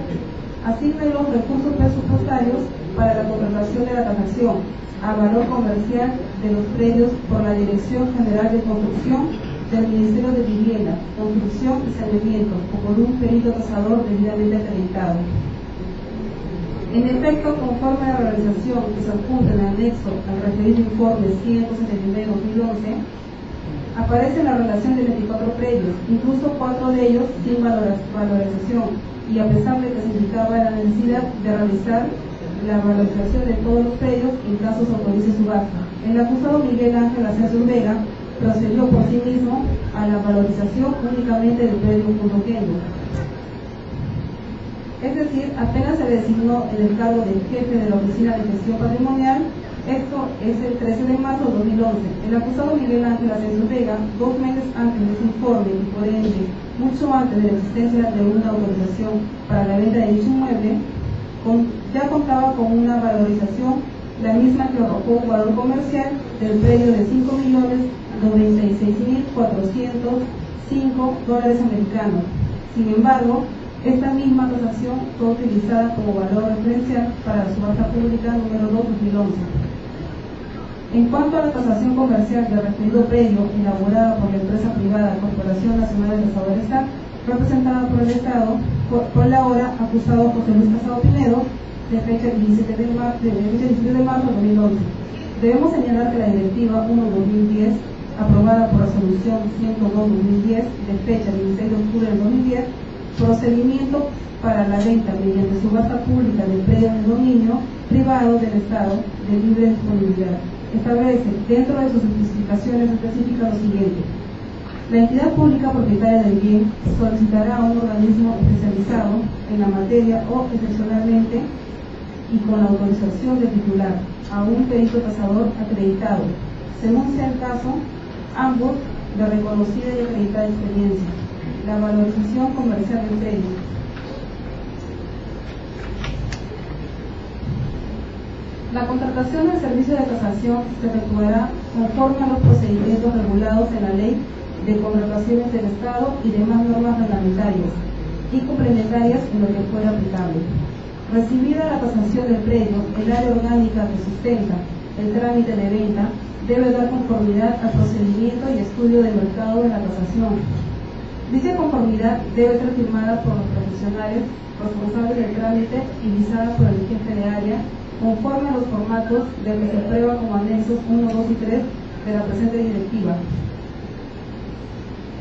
asigne los recursos presupuestarios para la contratación de la tasación a valor comercial de los predios por la Dirección General de Construcción del Ministerio de Vivienda, Construcción y Saneamiento, o por un perito tasador debidamente acreditado. En efecto, conforme a la realización que se adjunta en el anexo al referido informe 179-2011, aparece la relación de 24 predios, incluso 4 de ellos sin valorización, y a pesar de que se indicaba la necesidad de realizar la valorización de todos los predios en caso se autorice subasta. El acusado Miguel Ángel Asensio Vega procedió por sí mismo a la valorización únicamente del predio Punto Kendo. Es decir, apenas se le designó en el cargo de jefe de la Oficina de Gestión Patrimonial. Esto es el 13 de marzo de 2011. El acusado Miguel Ángel Asensio Vega, 2 meses antes de ese informe y por ende mucho antes de la existencia de una autorización para la venta de dicho inmueble, ya contaba con una valorización, la misma que arrojó un valor comercial del predio de $5.096.405 americanos. Sin embargo, esta misma tasación fue utilizada como valor referencial para la subasta pública número 2/2011. En cuanto a la tasación comercial del referido predio elaborada por la empresa privada Corporación Nacional de Tasadores SAC, representada por el Estado, por el ahora acusado José Luis Casado Pinedo, de fecha 17 de marzo de 2011. Debemos señalar que la Directiva 1/2010, aprobada por Resolución 102/2010, de fecha 16 de octubre del 2010, procedimiento para la venta mediante subasta pública de predios de dominio privado del Estado de libre disponibilidad, establece dentro de sus especificaciones específicas lo siguiente: la entidad pública propietaria del bien solicitará a un organismo especializado en la materia o excepcionalmente y con la autorización del titular a un perito tasador acreditado, según sea el caso, ambos de reconocida y acreditada experiencia, la valorización comercial del predio. La contratación del servicio de tasación se efectuará conforme a los procedimientos regulados en la Ley de Contrataciones del Estado y demás normas reglamentarias y complementarias en lo que fuera aplicable. Recibida la tasación del predio, el área orgánica que sustenta el trámite de venta debe dar conformidad al procedimiento y estudio de mercado de la tasación. Dicha conformidad debe ser firmada por los profesionales responsables del trámite y visada por el jefe de área, conforme a los formatos del que se aprueba como anexos 1, 2 y 3 de la presente directiva.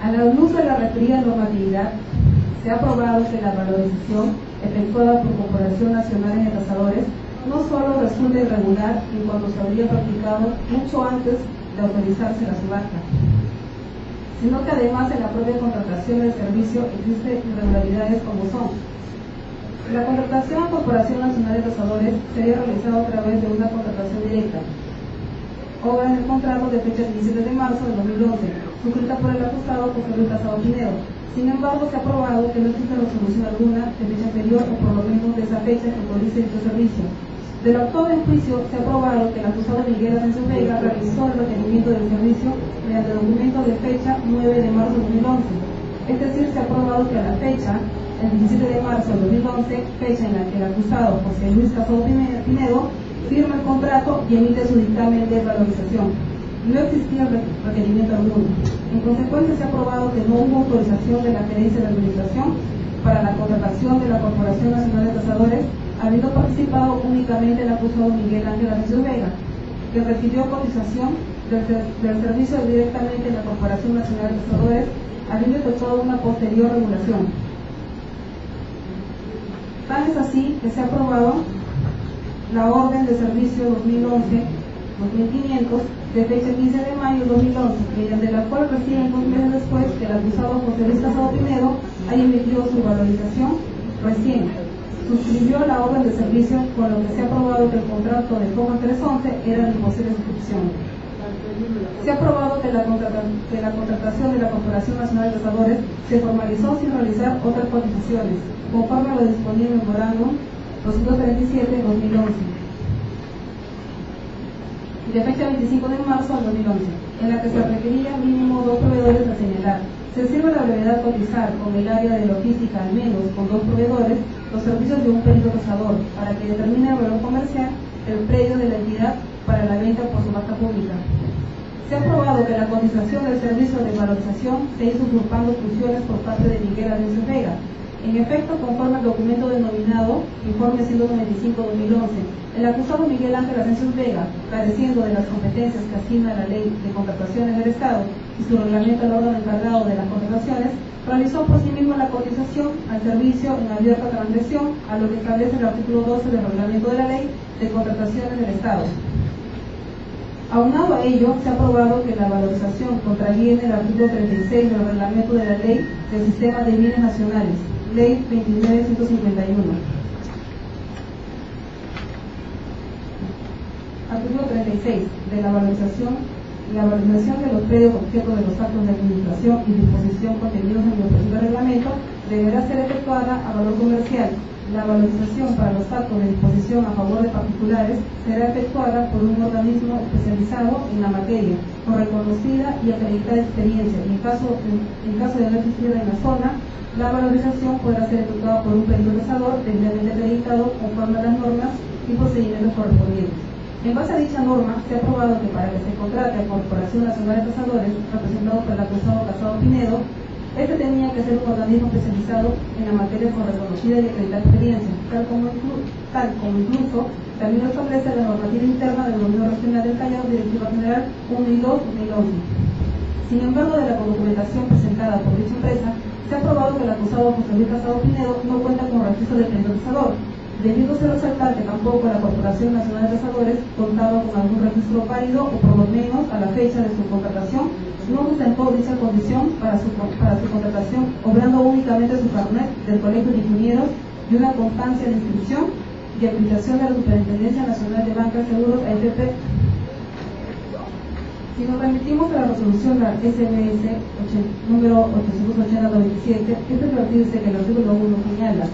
A la luz de la referida normatividad, se ha aprobado que la valorización efectuada por Corporación Nacional de Tasadores no solo resulta irregular en cuanto se habría practicado mucho antes de autorizarse la subasta, sino que además en la propia contratación del servicio existen irregularidades como son: la contratación a Corporación Nacional de Tasadores sería realizada a través de una contratación directa, obra en el contrato de fecha 17 de marzo de 2011, suscrita por el acusado José Luis Casado Pinedo. Sin embargo, se ha probado que no existe resolución alguna de fecha anterior o por lo menos de esa fecha que autorice dicho servicio. Del autor del juicio se ha probado que el acusado Miguel Asensio Vega realizó el requerimiento del servicio mediante documento de fecha 9 de marzo de 2011. Es decir, se ha probado que a la fecha, el 17 de marzo de 2011, fecha en la que el acusado José Luis Casado Pinedo firma el contrato y emite su dictamen de valorización. No existía requerimiento alguno. En consecuencia, se ha probado que no hubo autorización de la Gerencia de Administración para la contratación de la Corporación Nacional de Tasadores, habiendo participado únicamente el acusado Miguel Ángel Asensio Vega, que recibió cotización del servicio directamente en la Corporación Nacional de Tasadores, habiendo efectuado una posterior regulación. Tal es así que se ha aprobado la orden de servicio 2011-2500 de fecha 15 de mayo de 2011, mediante la cual reciben 2 meses después que el acusado José Luis Casado Pinedo haya emitido su valorización recién. Suscribió la orden de servicio, con lo que se ha aprobado que el contrato de FOMA 311 era de posible suscripción. Se ha aprobado que la contratación de la Corporación Nacional de Tasadores se formalizó sin realizar otras cotizaciones, conforme a lo disponible en el memorándum 237/2011. De fecha 25 de marzo de 2011, en la que se requería mínimo 2 proveedores a señalar. Se sirve la brevedad cotizar con el área de logística al menos con 2 proveedores los servicios de un perito tasador para que determine el valor comercial del predio de la entidad para la venta por subasta pública. Se ha aprobado que la cotización del servicio de valorización se hizo usurpando funciones por parte de Miguel Asensio Vega. En efecto, conforme al documento denominado Informe 195/2011, el acusado Miguel Ángel Asensio Vega, careciendo de las competencias que asigna la Ley de Contrataciones del Estado y su reglamento al órgano encargado de las contrataciones, realizó por sí mismo la cotización al servicio en abierta transgresión a lo que establece el artículo 12 del reglamento de la ley de Contrataciones del Estado. Aunado a ello, se ha aprobado que la valorización contraviene el artículo 36 del reglamento de la Ley del Sistema de Bienes Nacionales, Ley 29.151. Artículo 36 de la valorización de los predios objeto de los actos de administración y disposición contenidos en el presente reglamento deberá ser efectuada a valor comercial. La valorización para los actos de disposición a favor de particulares será efectuada por un organismo especializado en la materia, con reconocida y acreditada experiencia. En caso de no existir en la zona, la valorización podrá ser efectuada por un perito tasador debidamente acreditado conforme a las normas y procedimientos correspondientes. En base a dicha norma, se ha aprobado que para que se contrate a Corporación Nacional de Tasadores, representado por el acusado Casado Pinedo, este tenía que ser un organismo especializado en la materia con reconocida y acreditada experiencia, tal como incluso también lo establece la normativa interna del Gobierno Regional del Callao, Directiva General 1 y 2/2011. Sin embargo, de la documentación presentada por dicha empresa, se ha aprobado que el acusado José Luis Casado Pinedo no cuenta con registro de perito tasador, debiéndose resaltar que tampoco la Corporación Nacional de Tasadores contaba con algún registro válido o por lo menos a la fecha de su contratación no sustentó dicha condición para su contratación, obrando únicamente su carnet del Colegio de Ingenieros y una constancia de inscripción y aplicación de la Superintendencia Nacional de Banca y Seguros, AFP. Si nos remitimos a la resolución de la SBS número 880/97, este partido dice que el artículo 1 señala: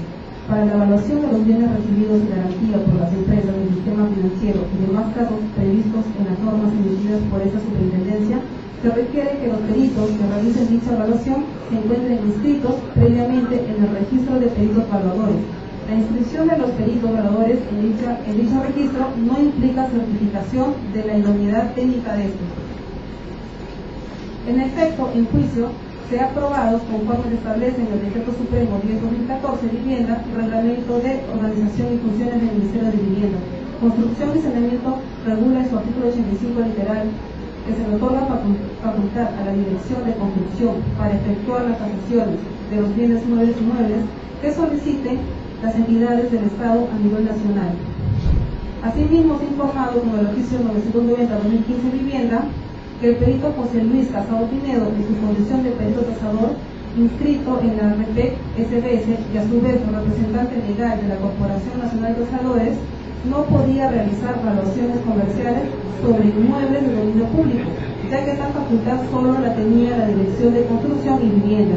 para la evaluación de los bienes recibidos en garantía por las empresas del sistema financiero y demás casos previstos en las normas emitidas por esta superintendencia, se requiere que los peritos que realicen dicha evaluación se encuentren inscritos previamente en el registro de peritos evaluadores. La inscripción de los peritos evaluadores en dicho registro no implica certificación de la idoneidad técnica de estos. En efecto, en juicio, se ha aprobado, conforme se establece en el Decreto Supremo 10/2014, Vivienda, Reglamento de Organización y Funciones del Ministerio de Vivienda. Construcción y Saneamiento regula en su artículo 85 literal que se le otorga facultad a la Dirección de Construcción para efectuar las tasaciones de los bienes inmuebles que soliciten las entidades del Estado a nivel nacional. Asimismo, se ha informado con el oficio 990/2015 Vivienda que el perito José Luis Casado Pinedo, en su condición de perito tasador, inscrito en la RP SBS y a su vez representante legal de la Corporación Nacional de Tasadores, no podía realizar evaluaciones comerciales sobre inmuebles de dominio público, ya que esta facultad solo la tenía la Dirección de Construcción y Vivienda.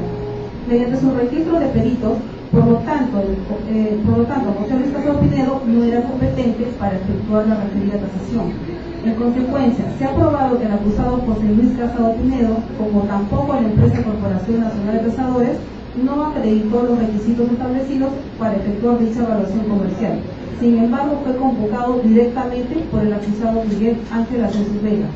Mediante su registro de peritos, por lo tanto, José Luis Casado Pinedo no era competente para efectuar la referida tasación. En consecuencia, se ha aprobado que el acusado José Luis Casado Pinedo, como tampoco la empresa Corporación Nacional de Tasadores, no acreditó los requisitos establecidos para efectuar dicha evaluación comercial. Sin embargo, fue convocado directamente por el acusado Miguel Ángel Ascenso Vega.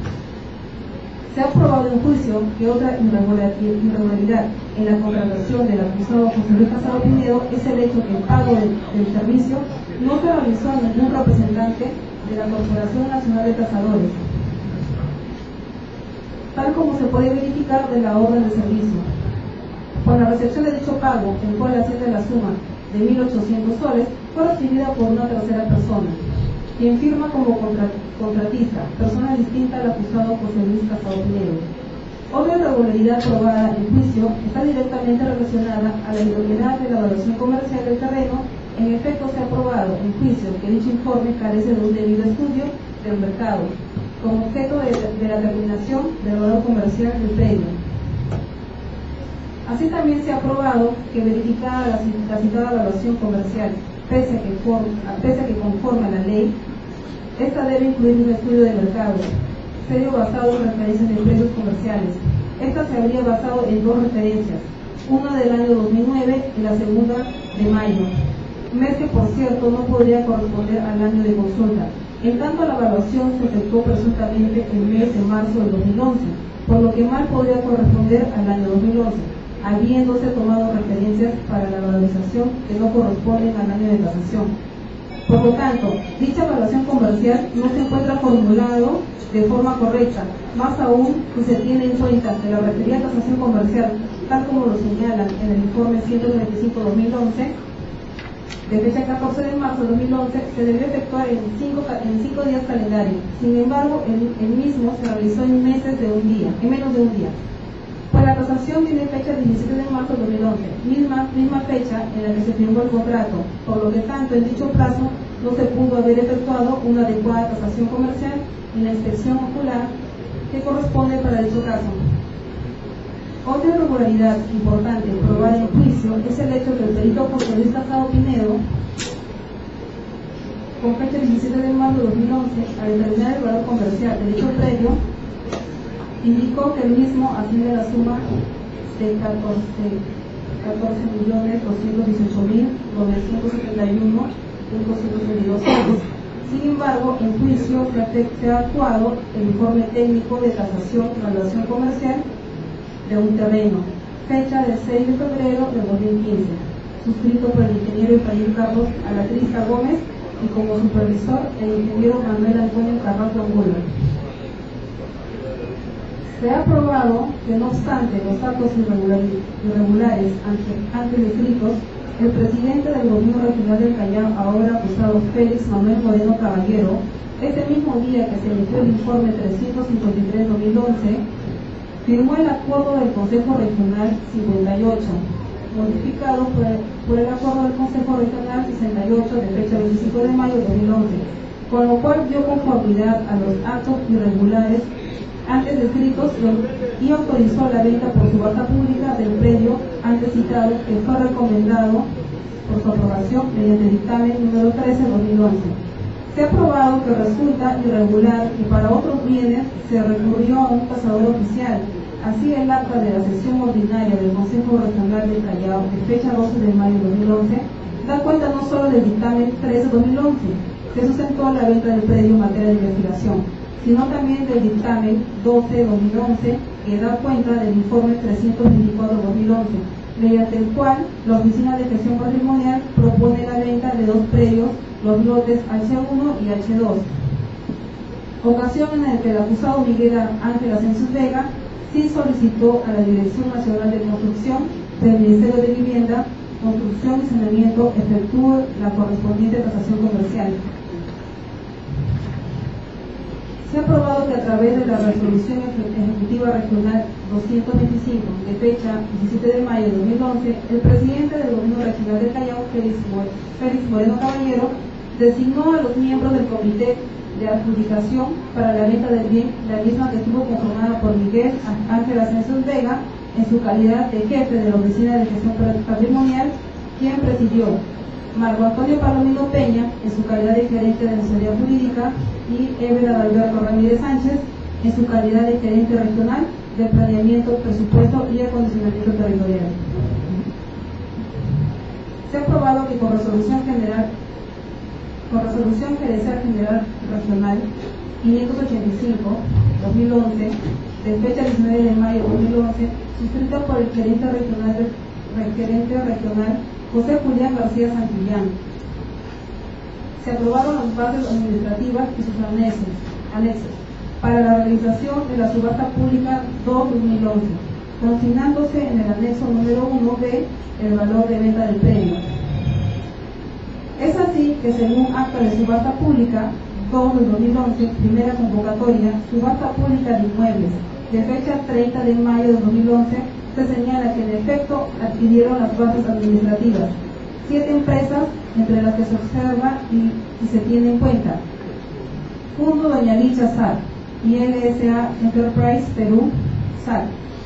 Se ha aprobado en juicio que otra irregularidad en la contratación del acusado José Luis Casado Pinedo es el hecho que el pago del servicio no se realizó a ningún representante de la Corporación Nacional de Tasadores, tal como se puede verificar de la orden de servicio. Con la recepción de dicho pago, el cual asciende a la suma de 1.800 soles, fue recibida por una tercera persona, quien firma como contratista, persona distinta al acusado José Luis Casado Pinedo. Otra irregularidad probada en juicio está directamente relacionada a la idoneidad de la evaluación comercial del terreno. En efecto, se ha aprobado en juicio que dicho informe carece de un debido estudio del mercado, como objeto de la determinación del valor comercial del predio. Así también se ha aprobado que verificada la citada evaluación comercial, pese a que conforme a la ley, esta debe incluir un estudio de mercado, serio basado en referencias de precios comerciales. Esta se habría basado en dos referencias, una del año 2009 y la segunda de mayo, mes que por cierto no podría corresponder al año de consulta. En tanto, la evaluación se efectuó presuntamente el mes de marzo del 2011, por lo que mal podría corresponder al año 2011, habiéndose tomado referencias para la valorización que no corresponden al año de tasación. Por lo tanto, dicha evaluación comercial no se encuentra formulado de forma correcta, más aún si se tiene en cuenta que la referida tasación comercial, tal como lo señalan en el informe 195/2011, de fecha 14 de marzo de 2011, se debió efectuar en 5 días calendario. Sin embargo, el mismo se realizó en menos de un día. Pues la tasación tiene fecha 17 de marzo de 2011, misma fecha en la que se firmó el contrato, por lo que tanto en dicho plazo no se pudo haber efectuado una adecuada tasación comercial en la inspección ocular que corresponde para dicho caso. Otra irregularidad importante probada en juicio es el hecho que el perito portugués Casado Pinedo, con fecha 17 de marzo de 2011, al determinar el valor comercial del hecho previo, indicó que el mismo asciende a la suma de 14.218.971.222 euros. Sin embargo, en juicio se ha actuado el informe técnico de tasación y evaluación comercial de un terreno, fecha del 6 de febrero de 2015, suscrito por el ingeniero Efraín Carlos Alatrista Gómez y como supervisor el ingeniero Manuel Antonio Carrasco Angulo. Se ha probado que, no obstante los datos irregulares antes descritos, el presidente del Gobierno Regional del Callao, ahora acusado Félix Manuel Moreno Caballero, ese mismo día que se emitió el informe 353-2011, firmó el acuerdo del Consejo Regional 58, modificado por el acuerdo del Consejo Regional 68 de fecha 25 de mayo de 2011, con lo cual dio conformidad a los actos irregulares antes descritos y autorizó la venta por subasta pública del predio antes citado, que fue recomendado por su aprobación mediante dictamen número 13/2011. Se ha probado que resulta irregular que para otros bienes se recurrió a un tasador oficial. Así, el acta de la sesión ordinaria del Consejo Regional del Callao, de fecha 12 de mayo de 2011, da cuenta no solo del dictamen 13/2011, que sustentó la venta del predio en materia de investigación, sino también del dictamen 12/2011, que da cuenta del informe 324/2011, mediante el cual la Oficina de Gestión Patrimonial propone la venta de dos predios, los lotes H1 y H2. Ocasión en la que el acusado Miguel Ángel Asensio Vega sí solicitó a la Dirección Nacional de Construcción del Ministerio de Vivienda, Construcción y Saneamiento efectúe la correspondiente tasación comercial. Se ha probado que a través de la Resolución Ejecutiva Regional 225, de fecha 17 de mayo de 2011, el presidente del Gobierno Regional del Callao, Félix Moreno Caballero, designó a los miembros del Comité de Adjudicación para la venta del bien, la misma que estuvo conformada por Miguel Ángel Asensio Vega en su calidad de jefe de la Oficina de Gestión Patrimonial, quien presidió; Marco Antonio Palomino Peña en su calidad de gerente de asesoría jurídica, y Évera Alberto Ramírez Sánchez en su calidad de gerente regional de planeamiento, presupuesto y acondicionamiento territorial. Se ha aprobado que con resolución gerencial general regional 585/2011, de fecha 19 de mayo de 2011, suscrita por el gerente regional José Julián García Santillán. Se aprobaron las bases administrativas y sus anexos para la realización de la subasta pública 2/2011, consignándose en el anexo número 1B el valor de venta del predio. Es así que, según acta de subasta pública 2/2011, primera convocatoria, subasta pública de inmuebles, de fecha 30 de mayo de 2011, se señala que en efecto adquirieron las bases administrativas 7 empresas, entre las que se observa y se tiene en cuenta: Fundo Doña Licha SAC y LSA Enterprise Perú SAC,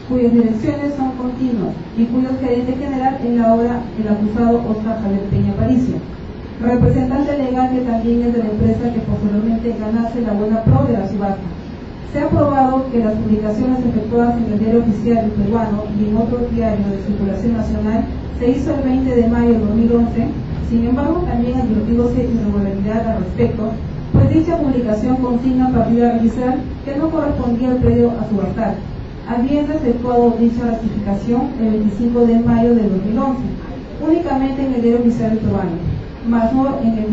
cuyas direcciones son continuas y cuyo gerente general en la obra el acusado Oscar Javier Peña Aparicio, representante legal que también es de la empresa que posteriormente ganase la buena pro de la subasta. Se ha aprobado que las publicaciones efectuadas en el Diario Oficial Peruano y en otros diarios de circulación nacional se hizo el 20 de mayo de 2011. Sin embargo, también advirtióse irregularidad al respecto, pues dicha publicación consigna partida registral que no correspondía al predio a subastar, habiendo efectuado dicha ratificación el 25 de mayo de 2011, únicamente en el Diario Oficial Peruano, más no en el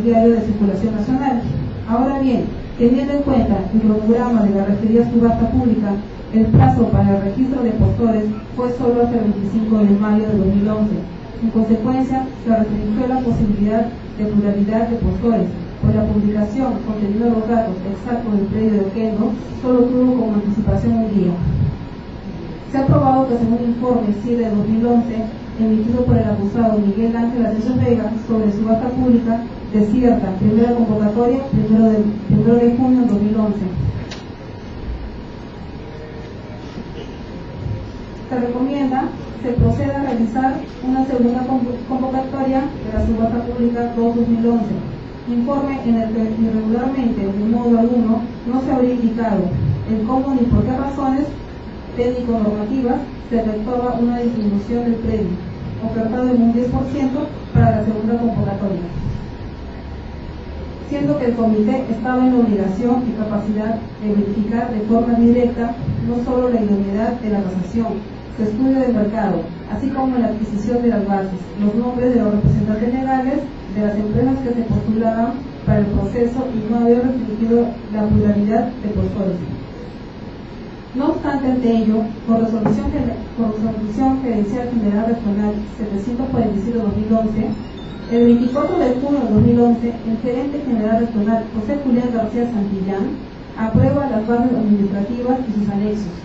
diario de circulación nacional. Ahora bien, teniendo en cuenta el cronograma de la referida subasta pública, el plazo para el registro de postores fue solo hasta el 25 de mayo de 2011, En consecuencia, se restringió la posibilidad de pluralidad de postores, pues la publicación conteniendo los datos exactos del predio de Oquendo solo tuvo como anticipación un día. Se ha probado que según el informe 7 de 2011, emitido por el acusado Miguel Ángel Asensio Vega sobre subasta pública, desierta, primera convocatoria, 1 de junio de 2011. Se recomienda se proceda a realizar una segunda convocatoria de la subasta pública 2-2011, informe en el que irregularmente, de modo alguno, no se habría indicado el cómo ni por qué razones técnico-normativas se efectuaba una disminución del premio, ofertado en un 10% para la segunda convocatoria, siendo que el comité estaba en la obligación y capacidad de verificar de forma directa no solo la idoneidad de la tasación, su estudio de mercado, así como la adquisición de las bases, los nombres de los representantes legales de las empresas que se postulaban para el proceso y no haber restringido la pluralidad de postores. No obstante, ante ello, por resolución gerencial general regional 747/2011, el 24 de junio de 2011, el gerente general regional José Julián García Santillán aprueba las bases administrativas y sus anexos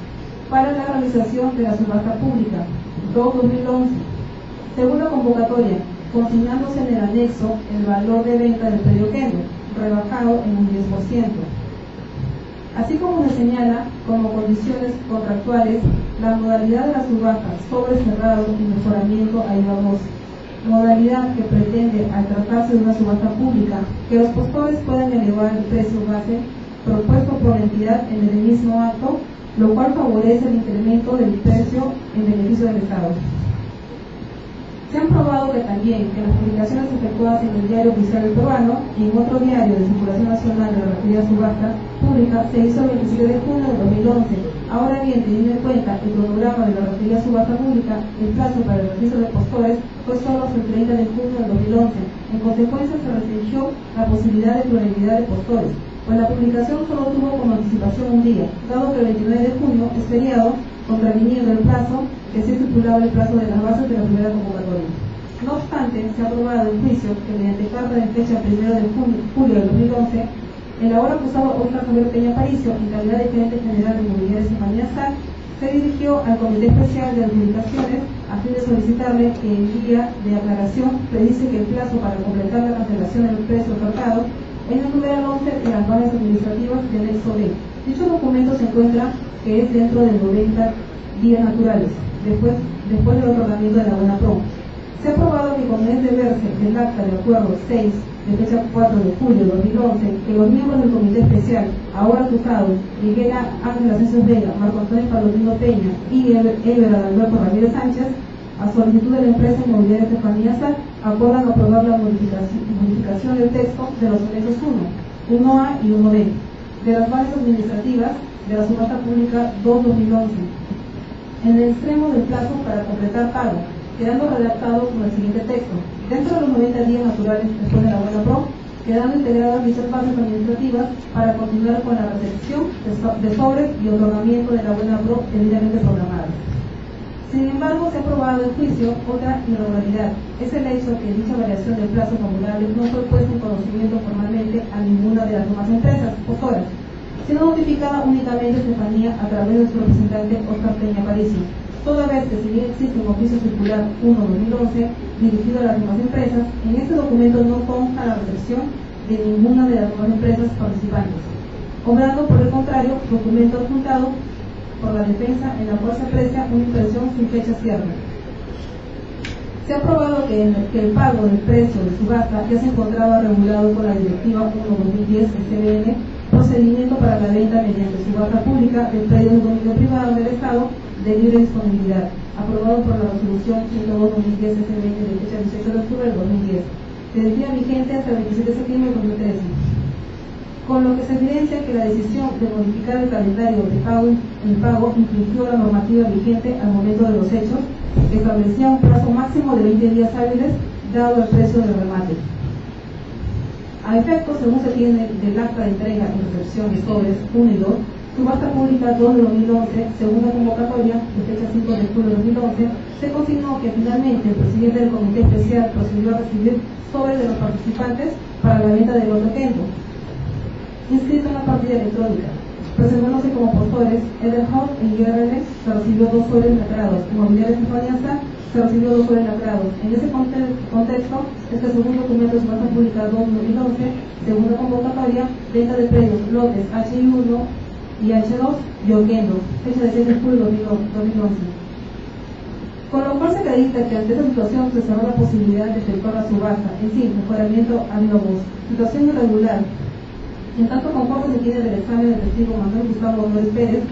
para la realización de la subasta pública 2-2011. Segunda convocatoria, consignándose en el anexo el valor de venta del predio Oquendo, rebajado en un 10%. Así como se señala como condiciones contractuales la modalidad de la subasta sobre cerrado y mejoramiento a IVA 2, modalidad que pretende, al tratarse de una subasta pública, que los postores puedan elevar el precio base propuesto por la entidad en el mismo acto, lo cual favorece el incremento del precio en beneficio del Estado. Se han probado que también en las publicaciones efectuadas en el Diario Oficial Peruano y en otro diario de circulación nacional de la referida subasta pública se hizo el 27 de junio de 2011. Ahora bien, teniendo en cuenta el cronograma de la referida subasta pública, el plazo para el registro de postores fue solo hasta el 30 de junio de 2011. En consecuencia, se restringió la posibilidad de pluralidad de postores, pues la publicación solo tuvo como anticipación un día, dado que el 29 de junio es feriado, contraviniendo el plazo que se estipulaba el plazo de las bases de la primera convocatoria. No obstante, se ha aprobado en juicio que mediante carta de fecha 1 de julio de 2011, el ahora acusado Oscar Javier Peña Paricio, en calidad de gerente general de Inmobiliarias y Compañía SAC, se dirigió al Comité Especial de Adjudicaciones a fin de solicitarle que en vía de aclaración predice que el plazo para completar la cancelación del precio ofertado es el número 11 de las bases administrativas del anexo B. Dicho documento se encuentra que es dentro de 90 días naturales, después del otorgamiento de la buena pro. Se ha aprobado que con el de verse el acta de acuerdo 6 de fecha 4 de julio de 2011, que los miembros del Comité Especial, ahora acusados, Miguel Ángel Asensio Vega, Marco Antonio Palomino Peña y Ever Alberto Ramírez Sánchez, a solicitud de la empresa Inmobiliaria Estefanía SAC, acuerdan aprobar la modificación del texto de los anexos 1, 1A y 1B, de las bases administrativas de la subasta pública 2-2011, en el extremo del plazo para completar pago, quedando redactado con el siguiente texto: dentro de los 90 días naturales después de la buena pro, quedando integradas dichas bases administrativas para continuar con la recepción de sobres y otorgamiento de la buena pro debidamente programada. Sin embargo, se ha aprobado en juicio otra irregularidad. Es el hecho que dicha variación del plazo favorable no fue puesta en conocimiento formalmente a ninguna de las demás empresas postoras, sino notificada únicamente a Estefanía a través de su representante Oscar Peña Paricio, toda vez que si bien existe un oficio circular 1/2011 dirigido a las demás empresas, en este documento no consta la recepción de ninguna de las demás empresas participantes, obrando por el contrario documento adjuntado por la defensa en la cual se aprecia una impresión sin fecha cierta. Se ha probado que el pago del precio de subasta ya se encontraba regulado por la Directiva 1/2010 SBN, procedimiento para la venta mediante subasta pública de predios de dominio privado del Estado de libre disponibilidad, aprobado por la Resolución 102/2010 SBN de fecha 18 de octubre del 2010, que decía vigente hasta el 27 de septiembre de 2013. Con lo que se evidencia que la decisión de modificar el calendario de pago infringió la normativa vigente al momento de los hechos, que establecía un plazo máximo de 20 días hábiles dado el precio del remate. A efecto, según se tiene del acta de entrega y recepción de sobres 1 y 2, subasta pública 2 de 2011, segunda convocatoria, de fecha 5 de julio de 2011, se consignó que finalmente el presidente del comité especial procedió a recibir sobre de los participantes para la venta del lote Kendo, inscrito en la partida electrónica. Presentándose como postores, Edelhoff e IRL se recibió 2 sobres lacrados, Inmobiliaria Alianza se recibió 2 sobres lacrados. En ese contexto, este segundo documento de subasta pública 2 de 2011, segunda convocatoria, venta de predios, lotes H1 y H2 y Oquendo, fecha de 6 de julio de 2011. Con lo cual se acredita que ante esta situación se cerró la posibilidad de efectuar la subasta, en sí, mejoramiento a viva voz. Situación irregular. En tanto conforme se tiene del examen del testigo Manuel Gustavo Gómez Pérez,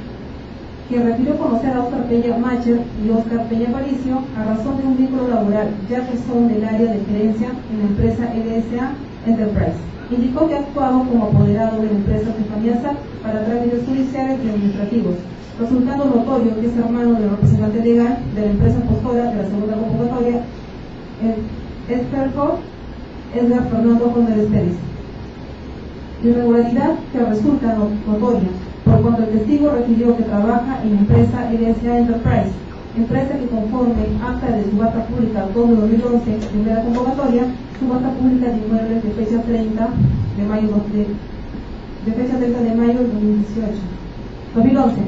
quien refirió conocer a Oscar Peña Macher y Oscar Peña Aparicio a razón de un vínculo laboral, ya que son del área de gerencia en la empresa LSA Enterprise. Indicó que ha actuado como apoderado de la empresa Estefanía SAC para trámites judiciales y administrativos, resultando notorio que es hermano del representante legal de la empresa postora de la segunda convocatoria, Edgar Fernando Gómez Pérez. Irregularidad que resulta notoria, por cuanto el testigo refirió que trabaja en la empresa LSA Enterprise, empresa que conforme acta de subasta pública 2 de 2011, primera convocatoria, subasta pública de inmuebles de fecha 30 de mayo de 2011,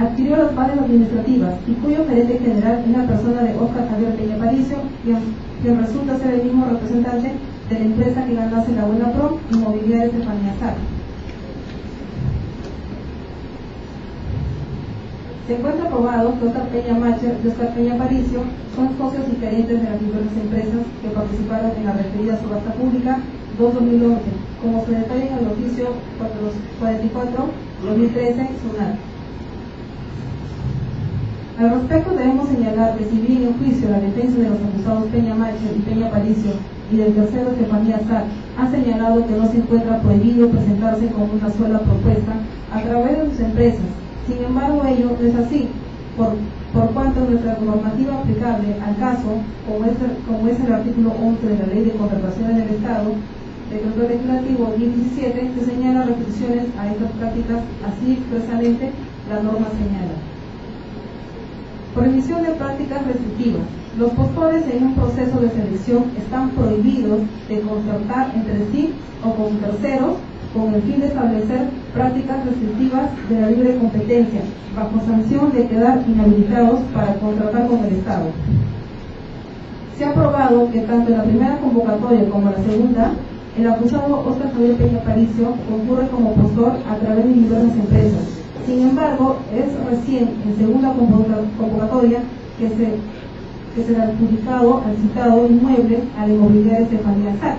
adquirió las bases administrativas y cuyo gerente general es la persona de Oscar Javier Peña Aparicio, quien resulta ser el mismo representante de la empresa que ganase la Buena Pro, Inmobiliaria Estefanía SAC. Se encuentra probado que Oscar Peña Macher y Oscar Peña Aparicio son socios y gerentes de las diversas empresas que participaron en la referida subasta pública 2-2011, como se detalla en el oficio 44-2013 SUNAT. Al respecto debemos señalar que si bien en juicio la defensa de los acusados Peña Macher y Peña Aparicio y del tercero Estefanía SAC ha señalado que no se encuentra prohibido presentarse con una sola propuesta a través de sus empresas. Sin embargo, ello no es así, por cuanto nuestra normativa aplicable al caso, como es el artículo 11 de la Ley de Contrataciones del Estado, Decreto Legislativo 1017, se señala restricciones a estas prácticas, así expresamente la norma señala. Prohibición de prácticas restrictivas. Los postores en un proceso de selección están prohibidos de concertar entre sí o con terceros con el fin de establecer prácticas restrictivas de la libre competencia, bajo sanción de quedar inhabilitados para contratar con el Estado. Se ha probado que tanto en la primera convocatoria como en la segunda, el acusado Oscar Javier Peña Aparicio concurre como postor a través de diversas empresas. Sin embargo, es recién en segunda convocatoria que se ha adjudicado al citado inmueble a la inmobiliaria Estefanía SAC,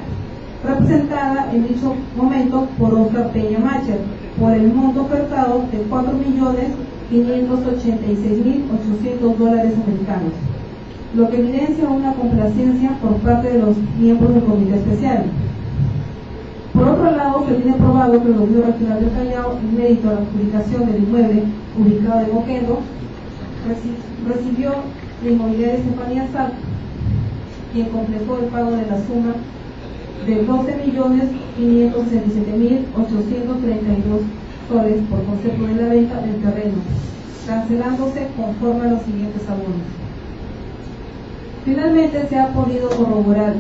representada en dicho momento por Oscar Peña Macher, por el monto ofertado de $4.586.800 americanos, lo que evidencia una complacencia por parte de los miembros del comité especial. Por otro lado, se tiene probado que el gobierno regional del Callao, en mérito a la adjudicación del inmueble ubicado en Oquendo, recibió la inmobiliaria Estefanía SAC, quien completó el pago de la suma de $12.567.832 por concepto de la venta del terreno, cancelándose conforme a los siguientes abonos. Finalmente se ha podido corroborar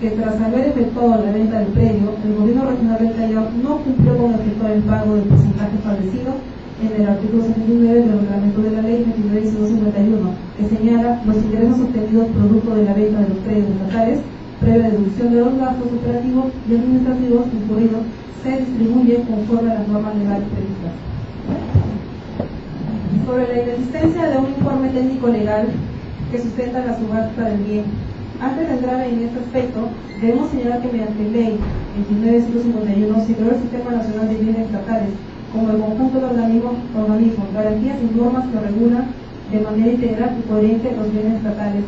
que tras haber efectuado la venta del predio, el gobierno regional del Callao no cumplió con efectuar el pago del porcentaje establecido en el artículo 79 del reglamento de la ley 29.251, que señala los ingresos obtenidos producto de la venta de los predios estatales, previa deducción de los gastos operativos y administrativos incurridos, se distribuye conforme a las normas legales previstas. Sobre la inexistencia de un informe técnico legal que sustenta la subasta del bien. Antes de entrar en este aspecto, debemos señalar que mediante ley 29.151 se creó el Sistema Nacional de Bienes Estatales como el conjunto de organismos, garantías y normas que regulan de manera integral y coherente los bienes estatales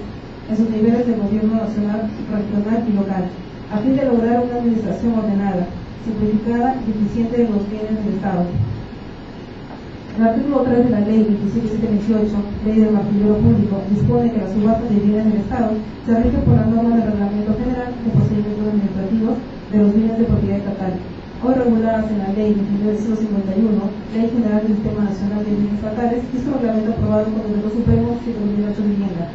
en sus niveles de gobierno nacional, regional y local, a fin de lograr una administración ordenada, simplificada y eficiente de los bienes del Estado. El artículo 3 de la Ley 27728, Ley del Martillero Público, dispone que las subastas de bienes del Estado se rigen por las normas del Reglamento General de Procedimientos Administrativos de los bienes de propiedad estatal, hoy reguladas en la Ley 29.151, Ley General del Sistema Nacional de Bienes Estatales, y su reglamento aprobado por el Decreto Supremo 128 Vivienda.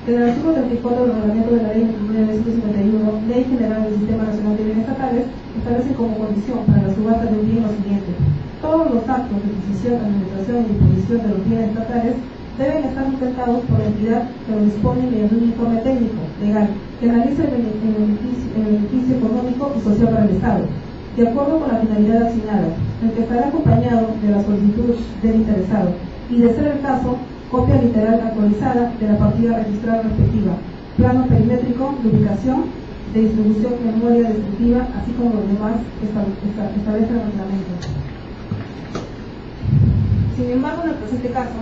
En el artículo 34 del reglamento de la Ley 29.151, Ley General del Sistema Nacional de Bienes Estatales, establece como condición para la subasta de un bien lo siguiente: todos los actos de adquisición, administración y disposición de los bienes estatales deben estar sustentados por la entidad que lo dispone mediante un informe técnico, legal, que analice el beneficio económico y social para el Estado, de acuerdo con la finalidad asignada, el que estará acompañado de la solicitud del interesado, y de ser el caso, copia literal actualizada de la partida registrada respectiva, plano perimétrico de ubicación, de distribución y memoria descriptiva, así como los demás que establece el reglamento. Sin embargo, en el presente caso,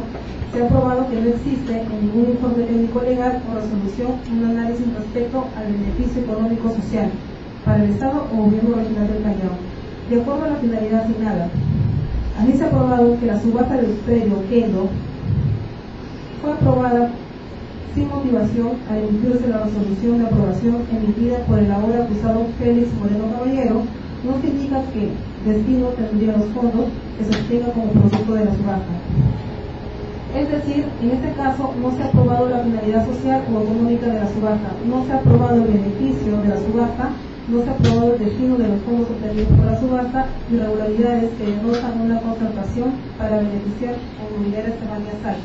se ha probado que no existe en ningún informe técnico legal o resolución un análisis respecto al beneficio económico social para el Estado o Gobierno Regional del Callao, de acuerdo a la finalidad asignada. Así se ha probado que la subasta del predio Kendo fue aprobada sin motivación al emitirse la resolución de aprobación emitida por el ahora acusado Félix Moreno Caballero. No se indica que destino tendría los fondos que se obtenga como producto de la subasta. Es decir, en este caso no se ha aprobado la finalidad social o económica de la subasta, no se ha aprobado el beneficio de la subasta, no se ha aprobado el destino de los fondos obtenidos por la subasta, irregularidades que denotan una concertación para beneficiar a Inmobiliaria Estefanía Sal.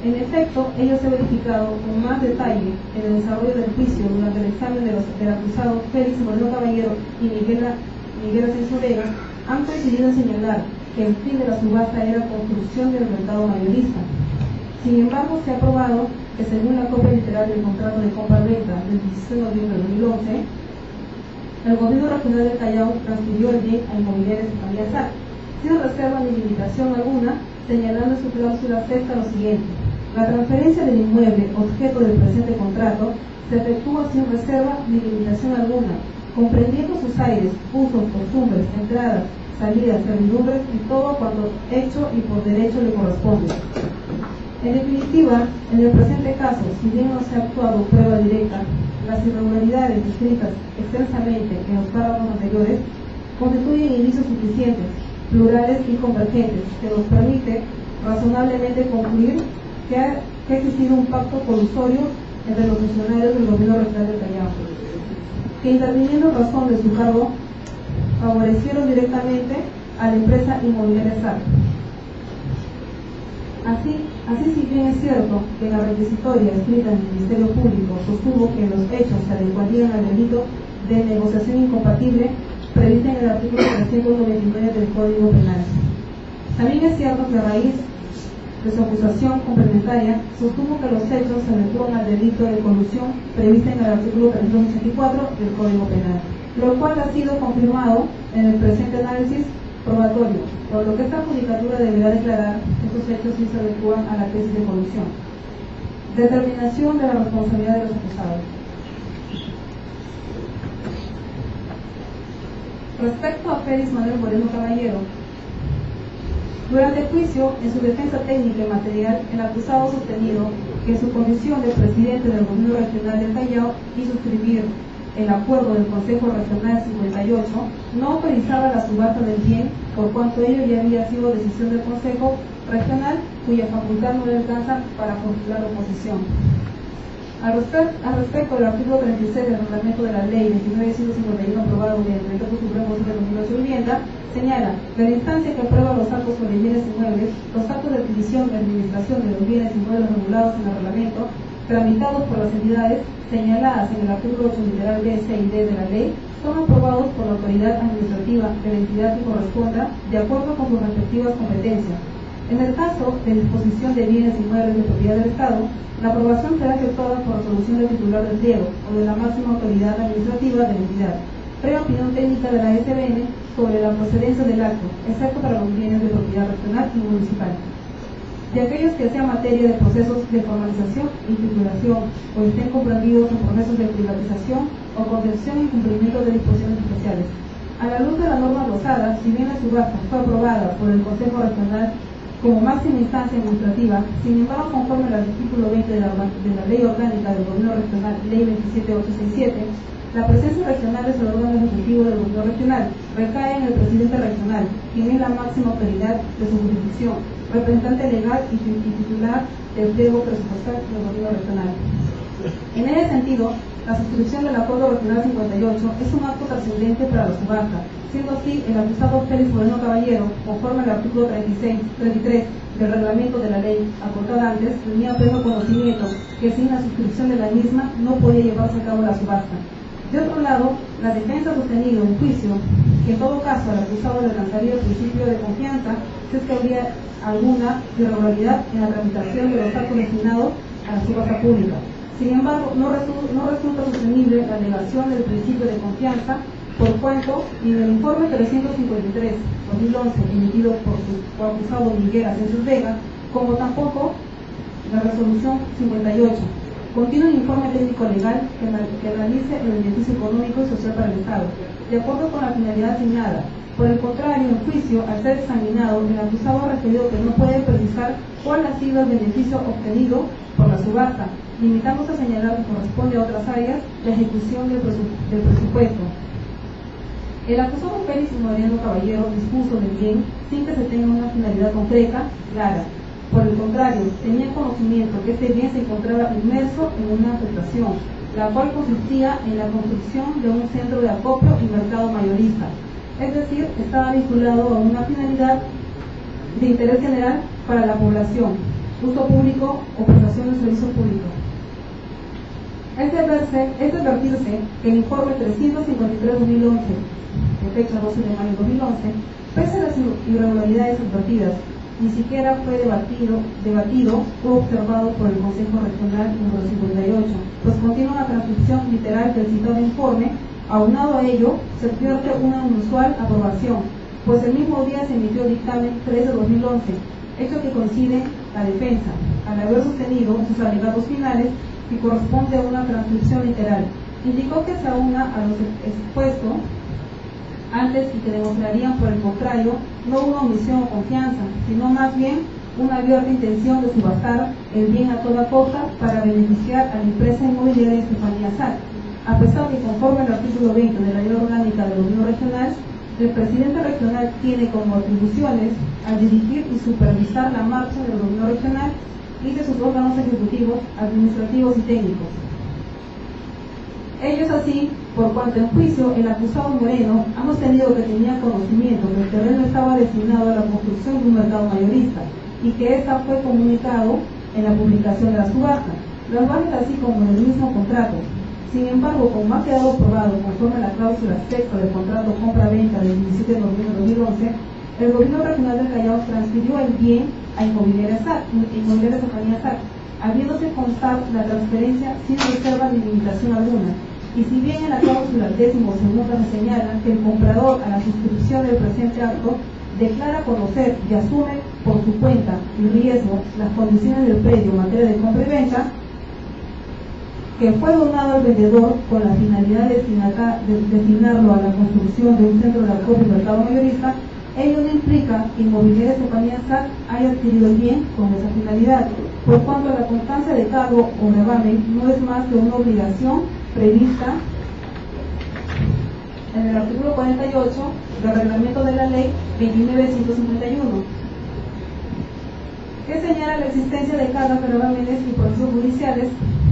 En efecto, ello se ha verificado con más detalle en el desarrollo del juicio durante el examen del acusado Félix Moreno Caballero y Miguel Asensio Vega. Han coincidido en señalar que el fin de la subasta era construcción del mercado mayorista. Sin embargo, se ha probado que según la copia literal del contrato de compra-venta del 16 de noviembre de 2011, el Gobierno Regional del Callao transfirió el bien a Inmobiliaria Estefanía Sal, sin reserva ni limitación alguna, señalando en su cláusula sexta lo siguiente: la transferencia del inmueble objeto del presente contrato se efectúa sin reserva ni limitación alguna, comprendiendo sus aires, usos, costumbres, entradas, salidas, servidumbres y todo cuanto hecho y por derecho le corresponde. En definitiva, en el presente caso, si bien no se ha actuado prueba directa, las irregularidades descritas extensamente en los párrafos anteriores constituyen indicios suficientes, plurales y convergentes, que nos permite razonablemente concluir que ha existido un pacto colusorio entre los funcionarios del Gobierno Regional del Callao, que interviniendo en razón de su cargo favorecieron directamente a la empresa Inmobiliaria Sal. Así, si bien es cierto que la requisitoria escrita en el Ministerio Público sostuvo que los hechos se adecuarían al delito de negociación incompatible previsto en el artículo 399 del Código Penal. También es cierto que a raíz de su acusación complementaria sostuvo que los hechos se adecúan al delito de colusión previsto en el artículo 384 del Código Penal, lo cual ha sido confirmado en el presente análisis probatorio, por lo que esta judicatura deberá declarar que estos hechos sí se adecúan a la tesis de colusión. Determinación de la responsabilidad de los acusados. Respecto a Félix Manuel Moreno Caballero, durante el juicio, en su defensa técnica y material, el acusado ha sostenido que en su condición de presidente del Gobierno Regional del Callao y suscribir el acuerdo del Consejo Regional 58, no autorizaba la subasta del bien, por cuanto ello ya había sido decisión del Consejo Regional, cuya facultad no le alcanza para formular oposición. Al respecto del artículo 36 del reglamento de la Ley 29.151 aprobado mediante el Decreto Supremo de 2008 Vivienda, señala que la instancia que aprueba los actos sobre bienes inmuebles, los actos de adquisición y administración de los bienes inmuebles regulados en el reglamento, tramitados por las entidades señaladas en el artículo 8 literal B, C y D de la ley, son aprobados por la autoridad administrativa de la entidad que corresponda de acuerdo con sus respectivas competencias. En el caso de disposición de bienes inmuebles de propiedad del Estado, la aprobación será efectuada por resolución del titular del pliego o de la máxima autoridad administrativa de la entidad, previa opinión técnica de la SBN sobre la procedencia del acto, excepto para los bienes de propiedad regional y municipal, de aquellos que sean materia de procesos de formalización y titulación o estén comprendidos en procesos de privatización o concesión y cumplimiento de disposiciones especiales. A la luz de la norma glosada, si bien la subasta fue aprobada por el Consejo Regional como máxima instancia administrativa, sin embargo, conforme al artículo 20 de la Ley Orgánica del Gobierno Regional, Ley 27867, La presencia regional es el órgano ejecutivo del gobierno regional, recae en el presidente regional, quien es la máxima autoridad de su jurisdicción, representante legal y titular del pliego presupuestal del gobierno regional. En ese sentido, la suscripción del Acuerdo Regional 58 es un acto trascendente para la subasta, siendo así el acusado Félix Moreno Caballero, conforme al artículo 33 del reglamento de la ley acordada antes, tenía pleno conocimiento que sin la suscripción de la misma no podía llevarse a cabo la subasta. De otro lado, la defensa ha sostenido en juicio que en todo caso el acusado le alcanzaría el principio de confianza si es que habría alguna irregularidad en la tramitación de los actos destinados a la subasta pública. Sin embargo, no resulta sostenible la alegación del principio de confianza, por cuanto ni en el informe 353-2011 emitido por su acusado Miguel Asensio Vega, como tampoco la resolución 58, contiene un informe técnico legal que realice el beneficio económico y social para el Estado, de acuerdo con la finalidad asignada. Por el contrario, en juicio, al ser examinado, el acusado ha referido que no puede precisar cuál ha sido el beneficio obtenido por la subasta, limitándose a señalar que corresponde a otras áreas la ejecución del presupuesto. El acusado Félix Moreno Caballero dispuso del bien sin que se tenga una finalidad concreta, clara. Por el contrario, tenía conocimiento que este bien se encontraba inmerso en una afectación, la cual consistía en la construcción de un centro de acopio y mercado mayorista. Es decir, estaba vinculado a una finalidad de interés general para la población, uso público o prestación de servicio público. Es de advertirse que el informe 353-2011, de fecha 12 de mayo de 2011, pese a las irregularidades advertidas, ni siquiera fue debatido o observado por el Consejo Regional número 58, pues contiene una transcripción literal del citado informe. Aunado a ello, se advierte una inusual aprobación, pues el mismo día se emitió el dictamen 3 de 2011, hecho que coincide la defensa, al haber sostenido en sus alegatos finales que corresponde a una transcripción literal. Indicó que se aúna a los expuestos antes y que demostrarían por el contrario no una omisión o confianza, sino más bien una abierta intención de subastar el bien a toda costa para beneficiar a la empresa inmobiliaria Estefanía SAC, a pesar de que conforme al artículo 20 de la Ley Orgánica del Gobierno Regional, el presidente regional tiene como atribuciones a dirigir y supervisar la marcha del Gobierno Regional y de sus órganos ejecutivos, administrativos y técnicos. Ello es así, por cuanto en juicio el acusado Moreno ha sostenido que tenía conocimiento que el terreno estaba destinado a la construcción de un mercado mayorista y que ésta fue comunicado en la publicación de la subasta, las bases así como en el mismo contrato. Sin embargo, como ha quedado probado conforme a la cláusula sexta del contrato compra-venta del 17 de noviembre de 2011, el Gobierno Regional del Callao transfirió el bien a Inmobiliaria Estefanía SAC, habiéndose constar la transferencia sin reserva ni limitación alguna. Y si bien en la cláusula 12ª se señala que el comprador a la suscripción del presente acto declara conocer y asume por su cuenta y riesgo las condiciones del predio en materia de compra y venta, que fue donado al vendedor con la finalidad de destinarlo a la construcción de un centro de acopio y mercado mayorista, ello no implica que Inmobiliaria Estefanía SAC haya adquirido el bien con esa finalidad, por cuanto la constancia de cargo o gravamen no es más que una obligación prevista en el artículo 48 del reglamento de la ley 29.151, que señala la existencia de cargas, gravámenes y procesos judiciales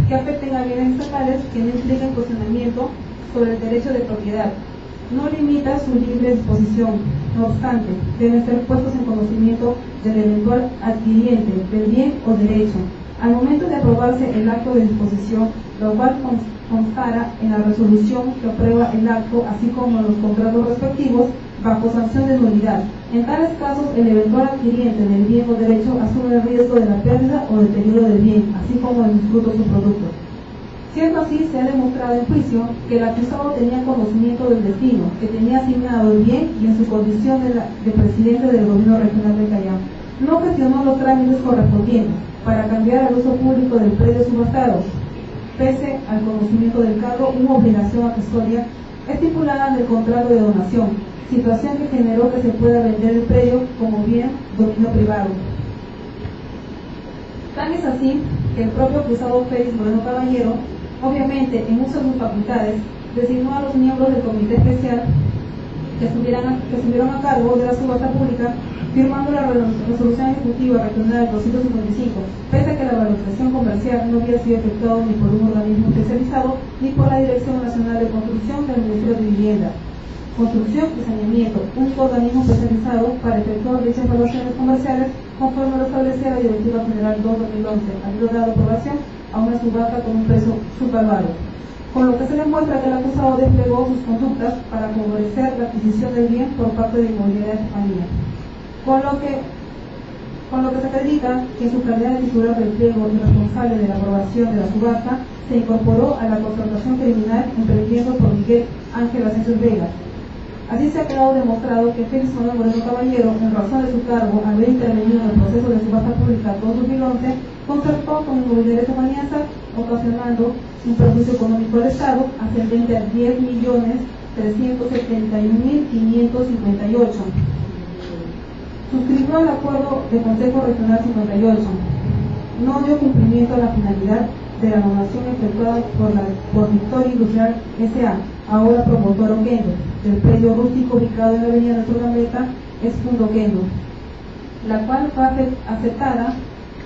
que afecten a bienes estatales que no impliquen cuestionamiento sobre el derecho de propiedad. No limita su libre disposición, no obstante, deben ser puestos en conocimiento del eventual adquiriente del bien o derecho al momento de aprobarse el acto de disposición, lo cual constara en la resolución que aprueba el acto, así como los contratos respectivos, bajo sanción de nulidad. En tales casos, el eventual adquiriente del bien o derecho asume el riesgo de la pérdida o deterioro del bien, así como del disfruto de su producto. Siendo así, se ha demostrado en juicio que el acusado tenía conocimiento del destino, que tenía asignado el bien y en su condición de presidente del Gobierno Regional del Callao, no gestionó los trámites correspondientes para cambiar al uso público del predio subastado, pese al conocimiento del cargo, una obligación accesoria estipulada en el contrato de donación, situación que generó que se pueda vender el predio como bien dominio privado. Tan es así que el propio acusado Félix Moreno Caballero, obviamente en uso de sus facultades, designó a los miembros del comité especial que estuvieron a cargo de la subasta pública, firmando la resolución ejecutiva regional 255, pese a que la valorización comercial no había sido efectuada ni por un organismo especializado ni por la Dirección Nacional de Construcción del Ministerio de Vivienda, Construcción y Saneamiento, un organismo especializado para efectuar dichas evaluaciones comerciales conforme lo establecía la Directiva General 2-2011, habiendo dado aprobación a una subasta con un precio subvaluado. Con lo que se demuestra que el acusado desplegó sus conductas para favorecer la adquisición del bien por parte de Inmobiliaria Estefanía. Con lo que se acredita que en su calidad de titular del pliego y responsable de la aprobación de la subasta, se incorporó a la contratación criminal emprendiendo por Miguel Ángel Asensio Vega. Así se ha quedado demostrado que Félix Manuel Moreno Caballero, en razón de su cargo, haber intervenido en el proceso de subasta pública 2011, concertó con Inmobiliaria Estefanía SAC, ocasionando un perjuicio económico al Estado ascendente a 10.371.558. Suscribió al acuerdo de Consejo Regional 58. No dio cumplimiento a la finalidad de la donación efectuada por Victoria Industrial S.A., ahora promotor Oquendo, del predio rústico ubicado en la avenida de Gambetta, es Fundo Oquendo, la cual fue aceptada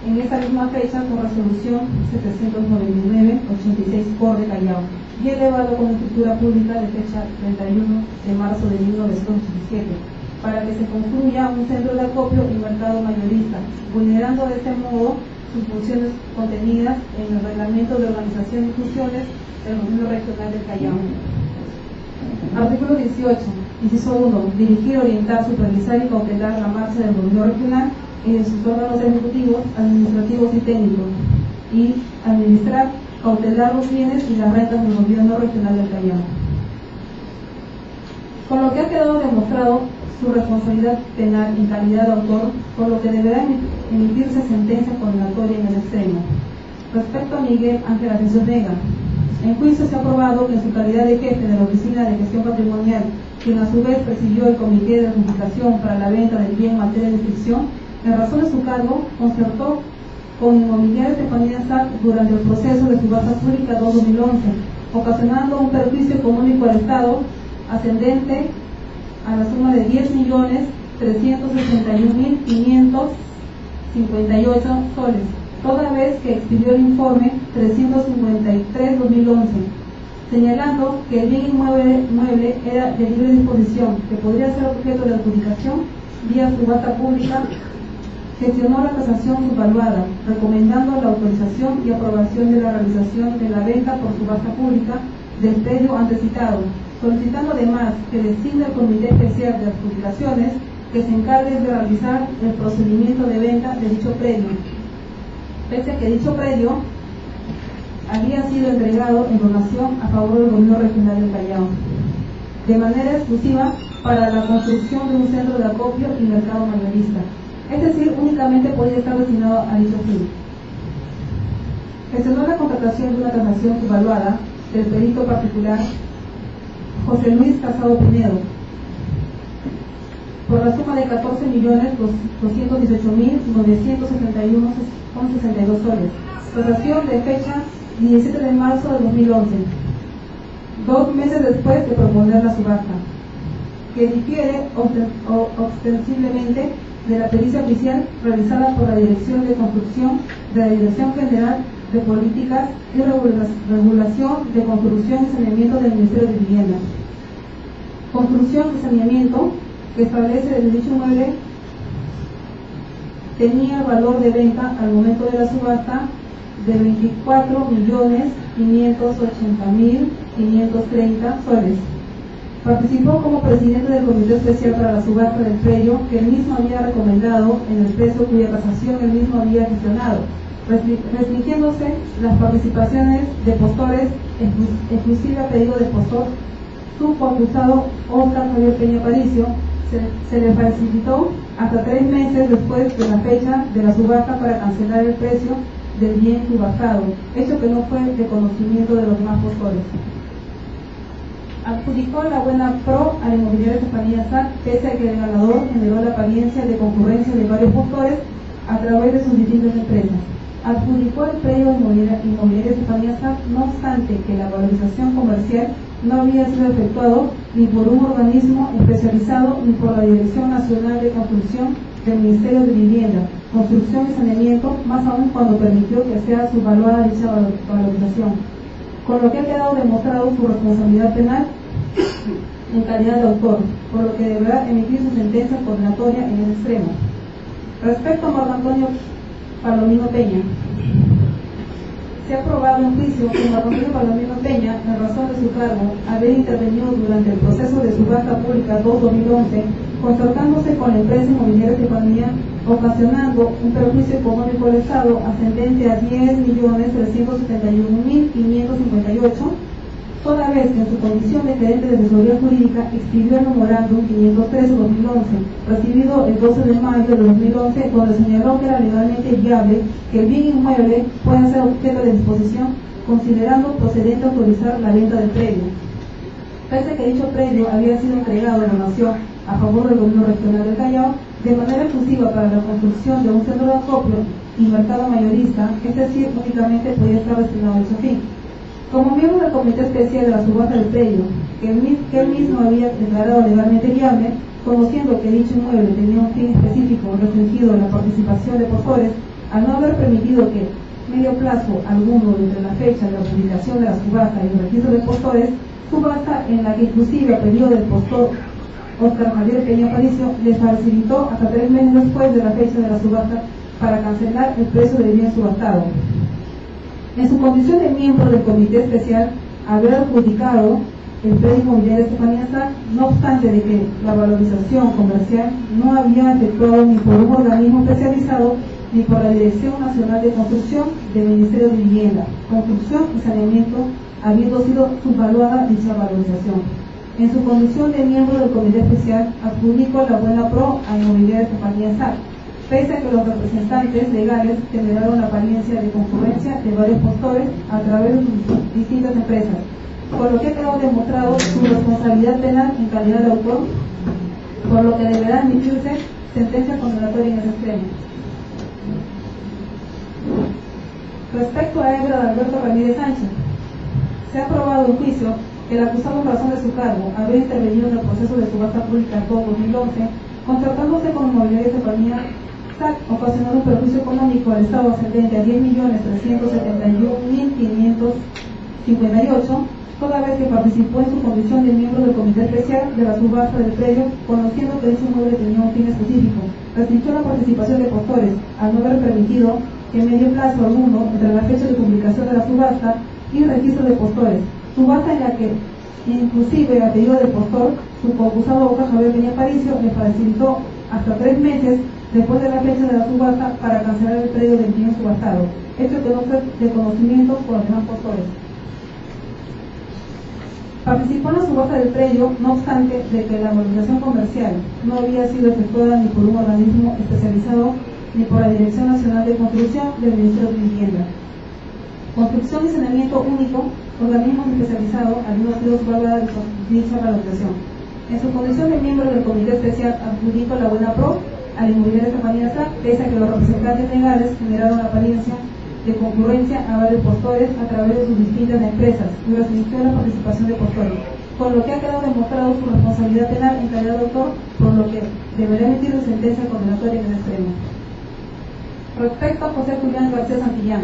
en esa misma fecha con resolución 799-86 por de Callao y elevado con escritura pública de fecha 31 de marzo de 1917, para que se construya un centro de acopio y mercado mayorista, vulnerando de este modo sus funciones contenidas en el Reglamento de Organización y Funciones del Gobierno Regional del Callao. Artículo 18. Inciso 1. Dirigir, orientar, supervisar y cautelar la marcha del Gobierno Regional y de sus órganos ejecutivos, administrativos y técnicos, y administrar, cautelar los bienes y las rentas del Gobierno Regional del Callao. Con lo que ha quedado demostrado su responsabilidad penal en calidad de autor, por lo que deberá emitirse sentencia condenatoria en el extremo. Respecto a Miguel Ángel Asensio Vega, en juicio se ha probado que en su calidad de jefe de la Oficina de Gestión Patrimonial, quien a su vez presidió el Comité de Adjudicación para la venta del bien en materia de inscripción, en razón de su cargo, concertó con Inmobiliaria Estefanía SAC durante el proceso de subasta pública 2011, ocasionando un perjuicio económico al Estado ascendente a la suma de 10.361.558 soles, toda vez que expidió el informe 353-2011, señalando que el bien inmueble era de libre disposición, que podría ser objeto de adjudicación vía subasta pública. Gestionó la tasación subvaluada, recomendando la autorización y aprobación de la realización de la venta por subasta pública del predio antecitado, solicitando además que designe el Comité Especial de Adjudicaciones que se encargue de realizar el procedimiento de venta de dicho predio, pese a que dicho predio había sido entregado en donación a favor del Gobierno Regional del Callao, de manera exclusiva para la construcción de un centro de acopio y mercado mayorista, es decir, únicamente podía estar destinado a dicho fin. Gestionó la contratación de una transacción subvaluada del perito particular José Luis Casado Pinedo por la suma de 14.218.971,62 soles, tasación de fecha 17 de marzo de 2011, 2 meses después de proponer la subasta, que difiere ostensiblemente de la pericia oficial realizada por la Dirección de Construcción de la Dirección General de Políticas y Regulación de Construcción y Saneamiento del Ministerio de Vivienda. Construcción y Saneamiento, que establece que dicho inmueble tenía valor de venta al momento de la subasta de 24.580.530 soles. Participó como presidente del Comité Especial para la Subasta del predio que él mismo había recomendado en el precio cuya tasación él mismo había gestionado, restringiéndose las participaciones de postores exclusiva a pedido del postor. Su coacusado Oscar Javier Peña Paricio se le facilitó hasta 3 meses después de la fecha de la subasta para cancelar el precio del bien subastado, hecho que no fue de conocimiento de los demás postores. Adjudicó la buena pro a la Inmobiliaria Estefanía SAC, pese a que el ganador generó la apariencia de concurrencia de varios postores a través de sus distintas empresas. Adjudicó el predio Inmobiliaria Estefanía SAC, no obstante que la valorización comercial no había sido efectuado ni por un organismo especializado ni por la Dirección Nacional de Construcción del Ministerio de Vivienda, Construcción y Saneamiento, más aún cuando permitió que sea subvaluada dicha valorización, con lo que ha quedado demostrado su responsabilidad penal en calidad de autor, por lo que deberá emitir su sentencia condenatoria en el extremo. Respecto a Marco Antonio Palomino Peña, se ha aprobado en juicio que Marco Antonio Palomino Peña, en razón de su cargo, haber intervenido durante el proceso de subasta pública 2-2011, concertándose con la empresa inmobiliaria Estefanía, ocasionando un perjuicio económico al Estado ascendente a 10.371.558, toda vez que en su condición de gerente de asesoría jurídica expidió el memorándum 513-2011, recibido el 12 de mayo de 2011, donde señaló que era legalmente viable que el bien inmueble pueda ser objeto de disposición, considerando procedente autorizar la venta del predio. Pese a que dicho predio había sido entregado a la Nación a favor del gobierno regional del Callao, de manera exclusiva para la construcción de un centro de acopio y mercado mayorista, es decir, únicamente podía estar destinado a ese fin. Como miembro del Comité Especial de la Subasta del Predio, que él mismo había declarado legalmente viable, conociendo que dicho inmueble tenía un fin específico restringido a la participación de postores, al no haber permitido que, medio plazo alguno entre la fecha de la publicación de la subasta y el registro de postores, subasta en la que inclusive a pedido del postor Óscar Javier Peña Aparicio le facilitó hasta 3 meses después de la fecha de la subasta para cancelar el precio del bien subastado. En su condición de miembro del Comité Especial, haber adjudicado el predio inmobiliario Estefanía SAC, no obstante de que la valorización comercial no había efectuado ni por un organismo especializado ni por la Dirección Nacional de Construcción del Ministerio de Vivienda, Construcción y Saneamiento, habiendo sido subvaluada dicha valorización. En su condición de miembro del Comité Especial, adjudicó la buena pro a inmobiliaria Estefanía SAC, pese a que los representantes legales generaron la apariencia de concurrencia de varios postores a través de sus distintas empresas, por lo que ha quedado demostrado su responsabilidad penal en calidad de autor, por lo que deberá emitirse sentencia condenatoria en el extremo. Respecto a Ebra de Alberto Ramírez Sánchez, se ha aprobado en juicio que el acusado en razón de su cargo haber intervenido en el proceso de subasta pública 2011, contratándose con inmobiliaria Estefanía SAC, ocasionando un perjuicio económico al Estado ascendente a 10.371.558, toda vez que participó en su condición de miembro del Comité Especial de la subasta del predio, conociendo que dicho inmueble tenía un fin específico, restringió la participación de postores al no haber permitido que en medio plazo alguno entre la fecha de publicación de la subasta y el registro de postores, subasta en la que inclusive a pedido del postor, su concursado Óscar Javier Peña Aparicio le facilitó hasta 3 meses después de la fecha de la subasta para cancelar el predio del bien subastado, hecho que no fue de conocimiento por los demás postores. Participó en la subasta del predio, no obstante de que la valorización comercial no había sido efectuada ni por un organismo especializado ni por la Dirección Nacional de Construcción del Ministerio de Vivienda. Construcción y Saneamiento Único, organismo especializado, habiendo sido subvaluada dicha valorización. En su condición de miembro del Comité Especial, adjudicó la buena pro al inmobiliario Estefanía SAC, pese a que los representantes legales generaron la apariencia de concurrencia a varios postores a través de sus distintas empresas y restringió la participación de postores, con lo que ha quedado demostrado su responsabilidad penal en calidad de autor, por lo que deberá emitir su sentencia condenatoria en el extremo. Respecto a José Julián García Santillán,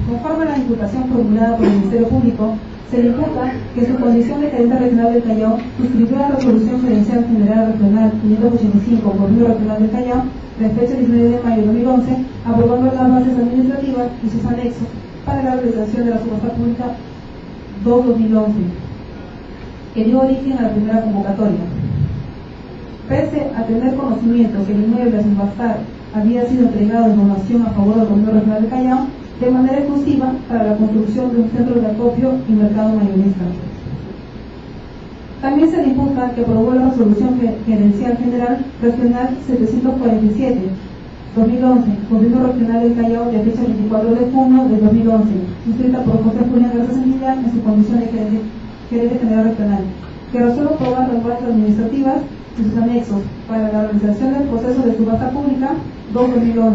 conforme a la imputación formulada por el Ministerio Público, se le imputa que en su condición de gerente regional del Callao suscribió la Resolución Gerencial General Regional 585, Gobierno Regional del Callao, de fecha 19 de mayo de 2011, aprobando las bases administrativas y sus anexos para la realización de la subasta pública 2-2011, que dio origen a la primera convocatoria. Pese a tener conocimiento que el inmueble a subastar había sido entregado en donación a favor del Gobierno Regional del Callao, de manera exclusiva para la construcción de un centro de acopio y mercado mayorista. También se le imputa que aprobó la Resolución Gerencial General Regional 747/2011, Gobierno Regional del Callao, de fecha 24 de junio de 2011, inscrita por José Julián García Santillán en su condición de gerente general regional, que resuelve aprobar las bases administrativas y sus anexos para la realización del proceso de subasta pública 2-2011,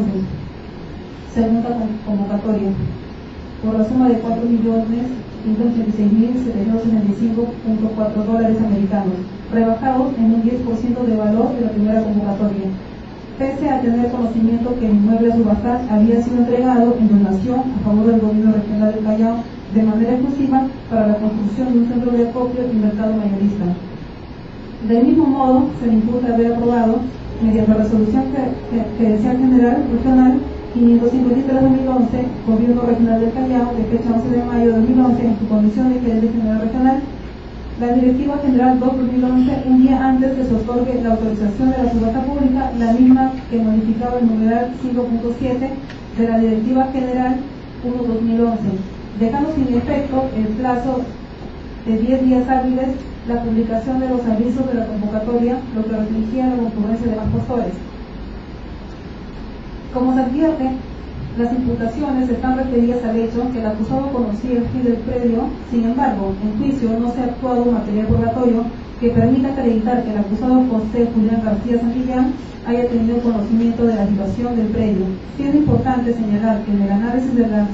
segunda convocatoria, por la suma de 4.500.000 $586.765.4 americanos, rebajados en un 10% de valor de la primera convocatoria, pese a tener conocimiento que el inmueble a subastar había sido entregado en donación a favor del gobierno regional del Callao de manera exclusiva para la construcción de un centro de acopio y mercado mayorista. Del mismo modo, se le imputa haber aprobado, mediante resolución gerencial general regional 553/2011, Gobierno Regional del Callao, de fecha 11 de mayo de 2011, en su condición de gerente general regional, la Directiva General 2/2011, un día antes que se otorgue la autorización de la subasta pública, la misma que modificaba el numeral 5.7 de la Directiva General 1/2011, dejando sin efecto el plazo de 10 días hábiles la publicación de los avisos de la convocatoria, lo que restringía la concurrencia de más postores. Como se advierte, las imputaciones están referidas al hecho que el acusado conocía el fin del predio. Sin embargo, en juicio no se ha actuado material probatorio que permita acreditar que el acusado José Julián García Santillán haya tenido conocimiento de la situación del predio, siendo importante señalar que en el análisis de las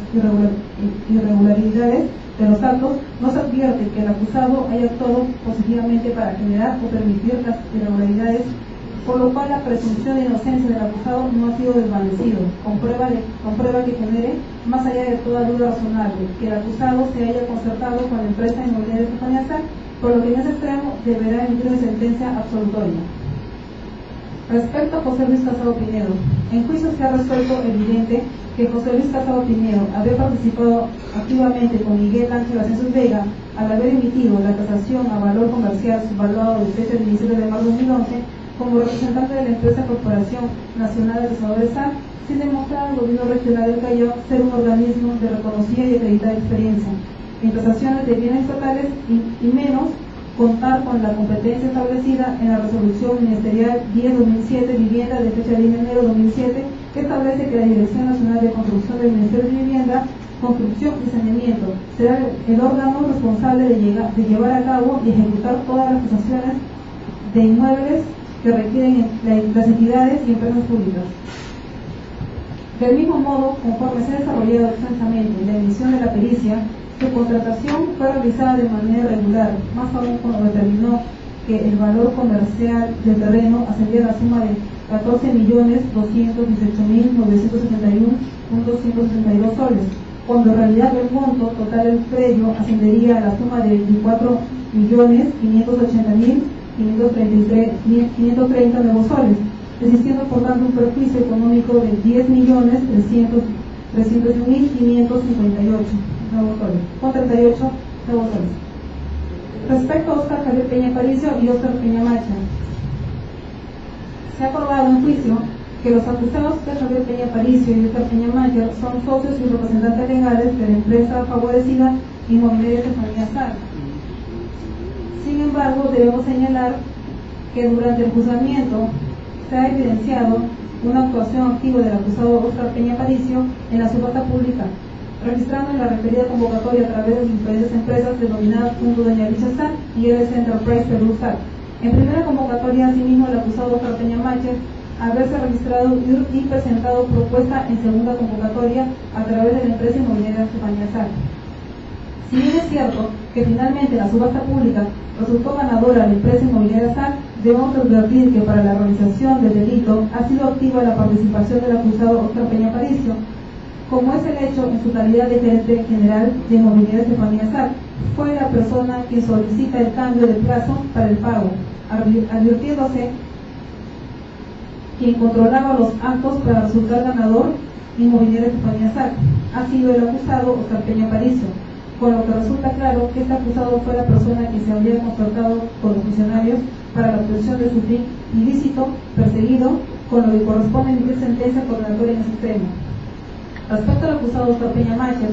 irregularidades de los actos no se advierte que el acusado haya actuado positivamente para generar o permitir las irregularidades, por lo cual la presunción de inocencia del acusado no ha sido desvanecido, con prueba que genere, más allá de toda duda razonable, que el acusado se haya concertado con la empresa inmobiliaria Estefanía Sac, por lo que en ese extremo deberá emitir una sentencia absolutoria. Respecto a José Luis Casado Pinedo, en juicio se ha resuelto evidente que José Luis Casado Pinedo había participado activamente con Miguel Ángel Ascensos Vega al haber emitido la tasación a valor comercial subvaluado de fecha del 17 de marzo de 2011 como representante de la empresa Corporación Nacional de Tasadores SAC, sin demostrar al gobierno regional del Callao ser un organismo de reconocida y acreditada experiencia en tasaciones de bienes estatales y menos contar con la competencia establecida en la resolución ministerial 10/2007 vivienda de fecha de enero de 2007, que establece que la Dirección Nacional de Construcción del Ministerio de Vivienda, Construcción y Saneamiento será el órgano responsable de llevar a cabo y ejecutar todas las tasaciones de inmuebles que requieren las entidades y empresas públicas. Del mismo modo, conforme se ha desarrollado extensamente la emisión de la pericia, su contratación fue realizada de manera regular, más aún cuando determinó que el valor comercial del terreno ascendía a la suma de 14.218.971.262 soles, cuando en realidad el monto total del predio ascendería a la suma de 24.580.530 nuevos soles, existiendo por tanto un perjuicio económico de 10.301.558 nuevos soles, con 38 nuevos soles. Respecto a Óscar Javier Peña Paricio y Óscar Peña Macha, se ha acordado en juicio que los acusados de Javier Peña Paricio y Óscar Peña Macha son socios y representantes legales de la empresa favorecida inmobiliaria Estefanía Sac. Sin embargo, debemos señalar que durante el juzgamiento se ha evidenciado una actuación activa del acusado Óscar Peña Paricio en la subasta pública, registrando en la referida convocatoria a través de sus diferentes empresas denominadas Punto Doña Licha Sac y LS Enterprise Perú Sac. En primera convocatoria, asimismo, el acusado Óscar Peña Macha haberse registrado y presentado propuesta en segunda convocatoria a través de la empresa inmobiliaria Estefanía Sac. Si bien es cierto que finalmente la subasta pública resultó ganadora la empresa inmobiliaria SAC, debemos advertir que para la realización del delito ha sido activa la participación del acusado Óscar Peña Paricio, como es el hecho en su calidad de gerente general de inmobiliaria Estefanía Sac. Fue la persona quien solicita el cambio de plazo para el pago, advirtiéndose quien controlaba los actos para resultar ganador inmobiliaria Estefanía Sac ha sido el acusado Óscar Peña Paricio, con lo que resulta claro que este acusado fue la persona que se habría concertado con los funcionarios para la obtención de su fin ilícito perseguido, con lo que corresponde emitir sentencia condenatoria en ese extremo. Respecto al acusado Óscar Peña Macha,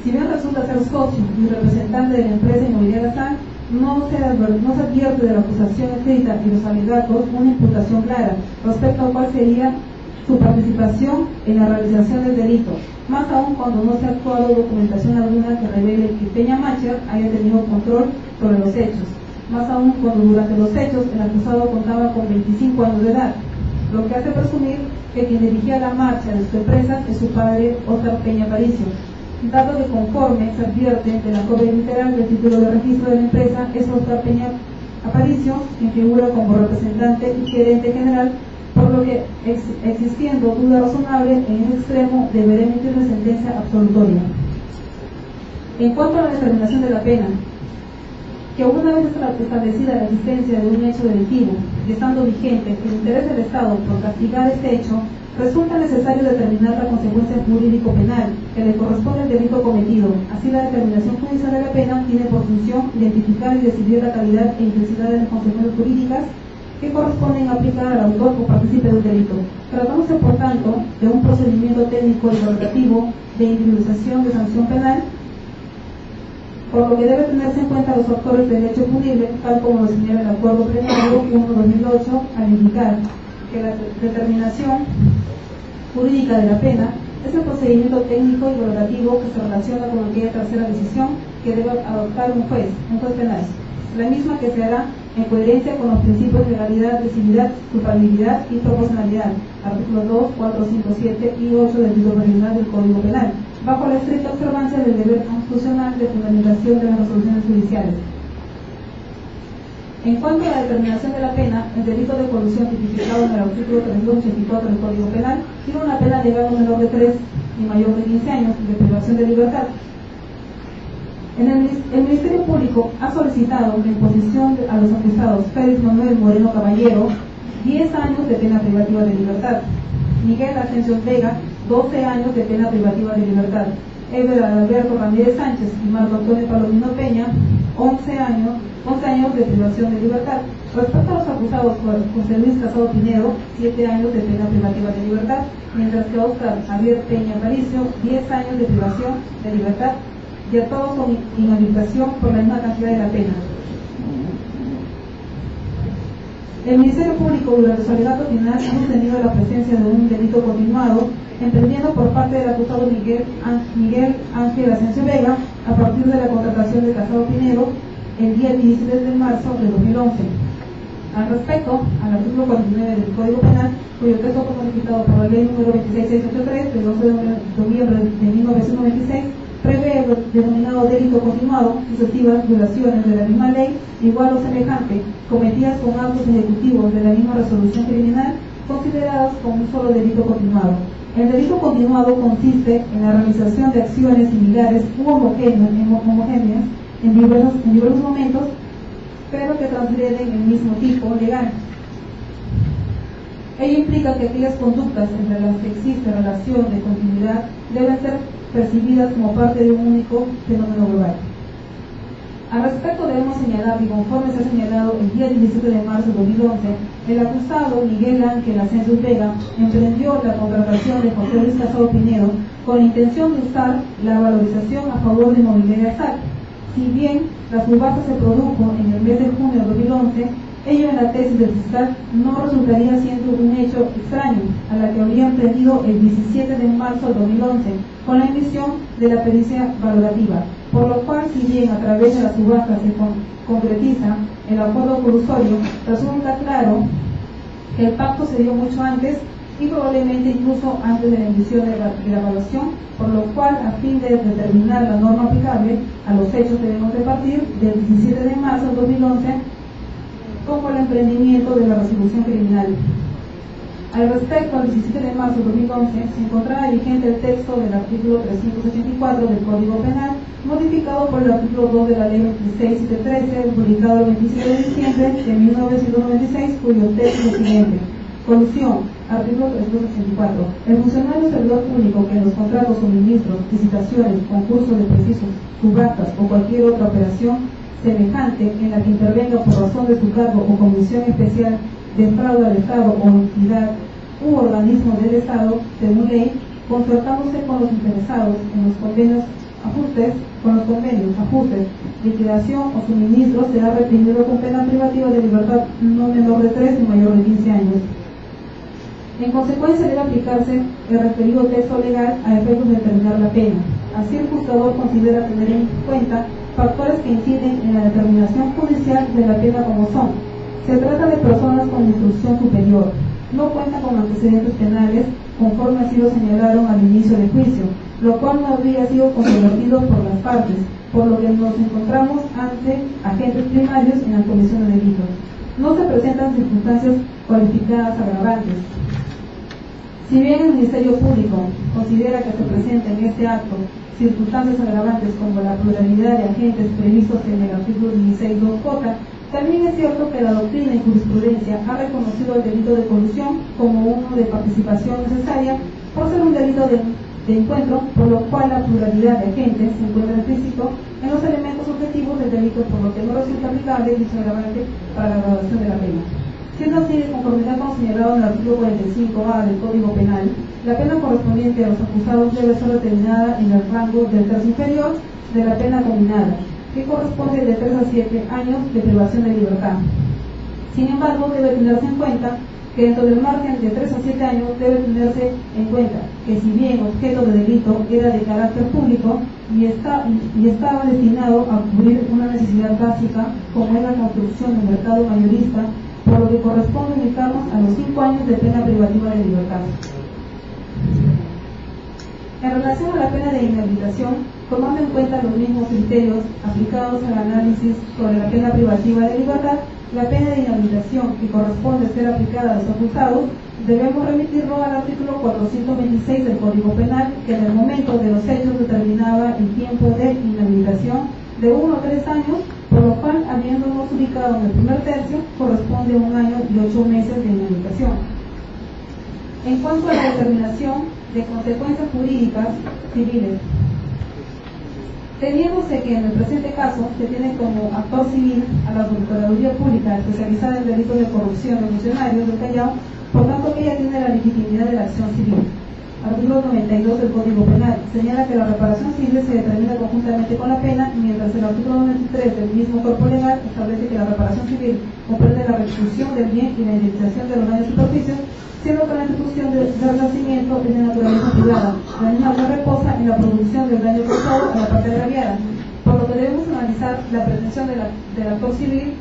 si bien resulta ser socio y representante de la empresa inmobiliaria SAC, no se advierte de la acusación escrita y los alegatos una imputación clara respecto a cuál sería su participación en la realización del delito, más aún cuando no se ha actuado documentación alguna que revele que Peña Macha haya tenido control sobre los hechos, más aún cuando durante los hechos el acusado contaba con 25 años de edad, lo que hace presumir que quien dirigía la marcha de su empresa es su padre Óscar Peña Paricio, dado que conforme se advierte de la copia literal del título de registro de la empresa es Oscar Peña Aparicio, quien figura como representante y gerente general, por lo que existiendo duda razonable en ese extremo deberá emitir una sentencia absolutoria. En cuanto a la determinación de la pena, que una vez establecida la existencia de un hecho delictivo y estando vigente el interés del Estado por castigar este hecho, resulta necesario determinar la consecuencia jurídico-penal que le corresponde al delito cometido. Así, la determinación judicial de la pena tiene por función identificar y decidir la calidad e intensidad de las consecuencias jurídicas que corresponden aplicar al autor o partícipe del delito. Tratándose, por tanto, de un procedimiento técnico y valorativo de individualización de sanción penal, por lo que debe tenerse en cuenta los factores del hecho punible, tal como lo señala el Acuerdo Plenario 1/2008, al indicar que la determinación jurídica de la pena es el procedimiento técnico y valorativo que se relaciona con aquella tercera decisión que debe adoptar un juez penal, la misma que se hará en coherencia con los principios de legalidad, lesividad, culpabilidad y proporcionalidad, artículos 2, 4, 5, 7 y 8 del título original del Código Penal, bajo la estricta observancia del deber constitucional de fundamentación de las resoluciones judiciales. En cuanto a la determinación de la pena, el delito de colusión tipificado en el artículo 384 del Código Penal tiene una pena legal no menor de 3 y mayor de 15 años de privación de libertad. El Ministerio Público ha solicitado la imposición a los acusados Félix Manuel Moreno Caballero 10 años de pena privativa de libertad, Miguel Asensio Vega 12 años de pena privativa de libertad, Ever Alberto Ramírez Sánchez y Marco Antonio Palomino Peña 11 años de privación de libertad. Respecto a los acusados por José Luis Casado Pinedo, 7 años de pena privativa de libertad, mientras que Oscar Javier Peña Aparicio 10 años de privación de libertad, y a todos con inhabilitación por la misma cantidad de la pena. El Ministerio Público durante su alegato final ha sostenido la presencia de un delito continuado, emprendiendo por parte del acusado Miguel Ángel Asensio Vega a partir de la contratación de Casado Pinedo el día 17 de marzo de 2011. Al respecto, al artículo 49 del Código Penal, cuyo texto fue modificado por la ley número 26683 del 12 de noviembre de 1996, prevé el denominado delito continuado, sucesivas violaciones de la misma ley, igual o semejante, cometidas con actos ejecutivos de la misma resolución criminal, consideradas como un solo delito continuado. El delito continuado consiste en la realización de acciones similares u homogéneas en diversos momentos, pero que transgreden el mismo tipo legal. Ello implica que aquellas conductas entre las que existe relación de continuidad deben ser percibidas como parte de un único fenómeno global. Al respecto debemos señalar, y conforme se ha señalado el día 17 de marzo de 2011, el acusado Miguel Ángel Asensio Vega emprendió la contratación de José Luis Casado Pinedo con la intención de usar la valorización a favor de Inmobiliaria SAC. Si bien la subasta se produjo en el mes de junio de 2011, ello en la tesis del fiscal no resultaría siendo un hecho extraño a la que habría emprendido el 17 de marzo de 2011 con la emisión de la pericia valorativa, por lo cual, si bien a través de la subasta se concretiza el acuerdo colusorio, resulta claro que el pacto se dio mucho antes y probablemente incluso antes de la emisión de la evaluación, por lo cual, a fin de determinar la norma aplicable a los hechos, debemos de partir del 17 de marzo de 2011 como el emprendimiento de la resolución criminal. Al respecto, al 17 de marzo de 2011 se encontraba vigente el texto del artículo 384 del Código Penal, modificado por el artículo 2 de la Ley 26713, publicado el 27 de diciembre de 1996, cuyo texto es el siguiente: colusión, artículo 384. El funcionario servidor público que en los contratos, suministros, licitaciones, concursos de precisos, subastas o cualquier otra operación semejante en la que intervenga por razón de su cargo o comisión especial de fraude al Estado o entidad u organismo del Estado, según ley, concertándose con los interesados en los convenios, ajustes, liquidación o suministro, será reprimido con pena privativa de libertad no menor de 3 y mayor de 15 años. En consecuencia, debe aplicarse el referido texto legal a efectos de determinar la pena. Así, el juzgador considera tener en cuenta factores que inciden en la determinación judicial de la pena como son: se trata de personas con instrucción superior, no cuenta con antecedentes penales conforme así lo señalaron al inicio del juicio, lo cual no habría sido controvertido por las partes, por lo que nos encontramos ante agentes primarios en la comisión de delitos. No se presentan circunstancias cualificadas agravantes. Si bien el Ministerio Público considera que se presenta en este acto circunstancias agravantes como la pluralidad de agentes previstos en el artículo 16.2j, también es cierto que la doctrina y jurisprudencia ha reconocido el delito de colusión como uno de participación necesaria por ser un delito de encuentro, por lo cual la pluralidad de agentes se encuentra implícito en los elementos objetivos del delito, por lo que no resulta aplicable dicho agravante para la graduación de la pena. Siendo así, de conformidad con lo señalado en el artículo 45A del Código Penal, la pena correspondiente a los acusados debe ser determinada en el rango del tercio inferior de la pena combinada, que corresponde de 3 a 7 años de privación de libertad. Sin embargo, debe tenerse en cuenta que dentro del margen de 3 a 7 años debe tenerse en cuenta que si bien objeto de delito era de carácter público y estaba destinado a cubrir una necesidad básica como es la construcción de un mercado mayorista, por lo que corresponde limitarnos a los 5 años de pena privativa de libertad. En relación a la pena de inhabilitación, tomando en cuenta los mismos criterios aplicados al análisis sobre la pena privativa de libertad, la pena de inhabilitación que corresponde ser aplicada a los acusados, debemos remitirlo al artículo 426 del Código Penal, que en el momento de los hechos determinaba el tiempo de inhabilitación de 1 a 3 años, por lo cual, habiéndonos ubicado en el primer tercio, corresponde a 1 año y 8 meses de inhabilitación. En cuanto a la determinación de consecuencias jurídicas civiles, teniéndose que en el presente caso se tiene como actor civil a la Procuraduría Pública especializada en delitos de corrupción de funcionarios del Callao, por tanto que ella tiene la legitimidad de la acción civil. Artículo 92 del Código Penal señala que la reparación civil se determina conjuntamente con la pena, mientras el artículo 93 del mismo cuerpo legal establece que la reparación civil comprende la restitución del bien y la indemnización de los daños y perjuicios, siendo que la institución del resarcimiento es de naturaleza privada. La misma no reposa en la producción del daño causado a la parte agraviada, por lo que debemos analizar la pretensión del actor civil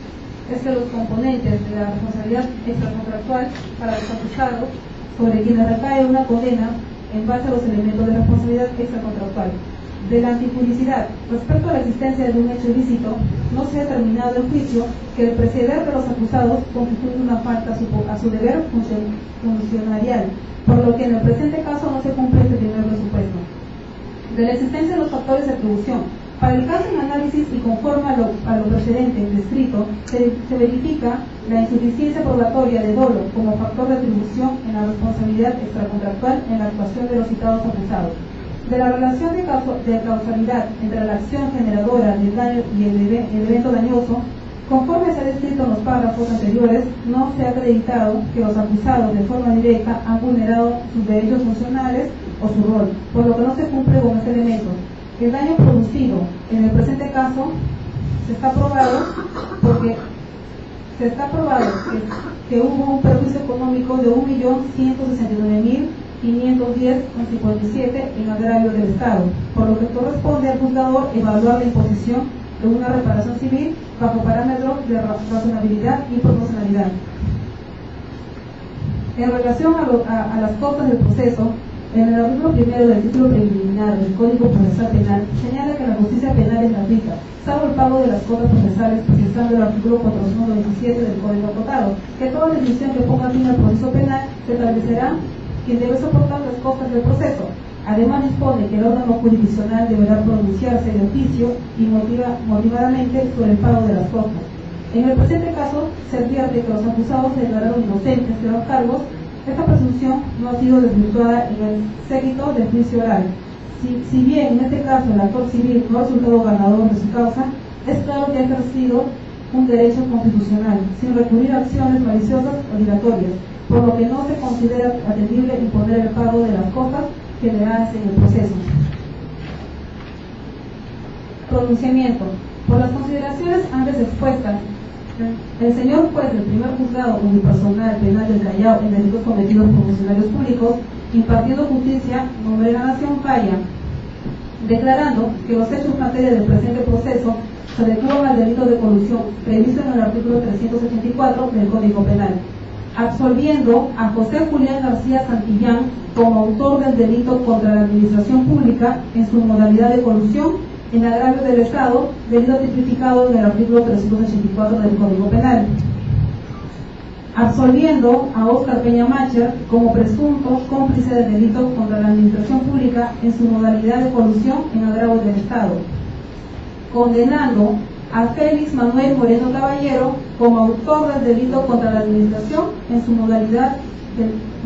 es que los componentes de la responsabilidad extracontractual para los acusados sobre quienes recae una condena en base a los elementos de responsabilidad extracontractual. De la antijuricidad, respecto a la existencia de un hecho ilícito, no se ha determinado el juicio que el proceder de los acusados constituye una falta a su deber funcionarial, por lo que en el presente caso no se cumple este primer presupuesto. De la existencia de los factores de atribución, para el caso en análisis y conforme a lo precedente descrito, se verifica la insuficiencia probatoria de dolo como factor de atribución en la responsabilidad extracontractual en la actuación de los citados acusados. De la relación de causalidad entre la acción generadora del daño y el evento dañoso, conforme se ha descrito en los párrafos anteriores, no se ha acreditado que los acusados de forma directa han vulnerado sus derechos funcionales o su rol, por lo que no se cumple con este elemento. El daño producido en el presente caso está probado que hubo un perjuicio económico de 1.169.510,57 en agravio del Estado, por lo que corresponde al juzgador evaluar la imposición de una reparación civil bajo parámetros de razonabilidad y proporcionalidad. En relación a las costas del proceso, en el artículo 1 del título preliminar del Código Procesal Penal señala que la justicia penal es gratuita, salvo el pago de las cuotas procesales, precisando el artículo 427 del Código acotado, que toda decisión que ponga fin al proceso penal se establecerá quien debe soportar las costas del proceso. Además dispone que el órgano jurisdiccional deberá pronunciarse de oficio y motivadamente sobre el pago de las costas. En el presente caso, se advierte que los acusados se declararon inocentes de los cargos. Esta presunción no ha sido desvirtuada en el séquito del juicio oral. Si bien en este caso el actor civil no ha resultado ganador de su causa, es claro que ha ejercido un derecho constitucional, sin recurrir a acciones maliciosas o dilatorias, por lo que no se considera atendible imponer el pago de las costas generadas en el proceso. Pronunciamiento. Por las consideraciones antes expuestas, el señor juez del primer juzgado unipersonal penal del Callao en delitos cometidos por funcionarios públicos, impartiendo justicia, nombre de la nación falla, declarando que los hechos en materia del presente proceso se adecuan al delito de colusión previsto en el artículo 384 del Código Penal. absolviendo a José Julián García Santillán como autor del delito contra la administración pública en su modalidad de colusión en agravio del Estado, delito tipificado en el artículo 384 del Código Penal. Absolviendo a Óscar Peña Macher como presunto cómplice del delito contra la administración pública en su modalidad de colusión en agravio del Estado. Condenando a Félix Manuel Moreno Caballero como autor del delito contra la administración en su modalidad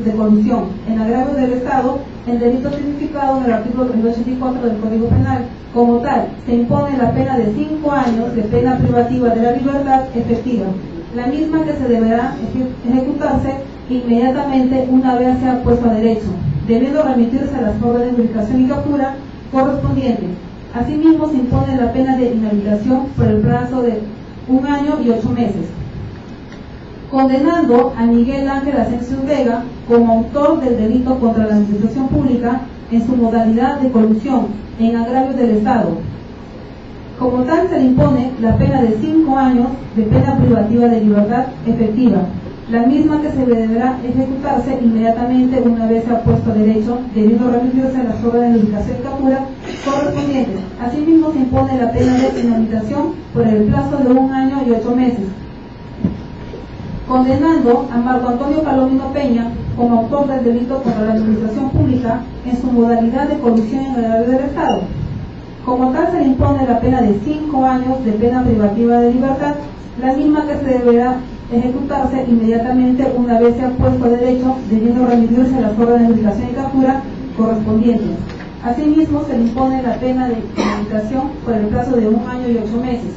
de colusión en agravio del Estado, el delito tipificado en el artículo 384 del Código Penal. Como tal, se impone la pena de 5 años de pena privativa de la libertad efectiva, la misma que se deberá ejecutarse inmediatamente una vez sea puesto a derecho, debiendo remitirse a las órdenes de ubicación y captura correspondientes. Asimismo, se impone la pena de inhabilitación por el plazo de 1 año y 8 meses. Condenando a Miguel Ángel Asensio Vega como autor del delito contra la administración pública en su modalidad de colusión en agravio del Estado. Como tal, se le impone la pena de 5 años de pena privativa de libertad efectiva, la misma que se deberá ejecutarse inmediatamente una vez sea puesto a derecho, debiendo remitirse a las órdenes de ubicación y captura correspondientes. Asimismo, se impone la pena de inhabilitación por el plazo de 1 año y 8 meses. Condenando a Marco Antonio Palomino Peña como autor del delito contra la administración pública en su modalidad de colusión en agravio del Estado. Como tal, se le impone la pena de 5 años de pena privativa de libertad, la misma que se deberá ejecutarse inmediatamente una vez sea puesto a derecho, debiendo remitirse a las órdenes de ubicación y captura correspondientes. Asimismo, se le impone la pena de inhabilitación por el plazo de 1 año y 8 meses.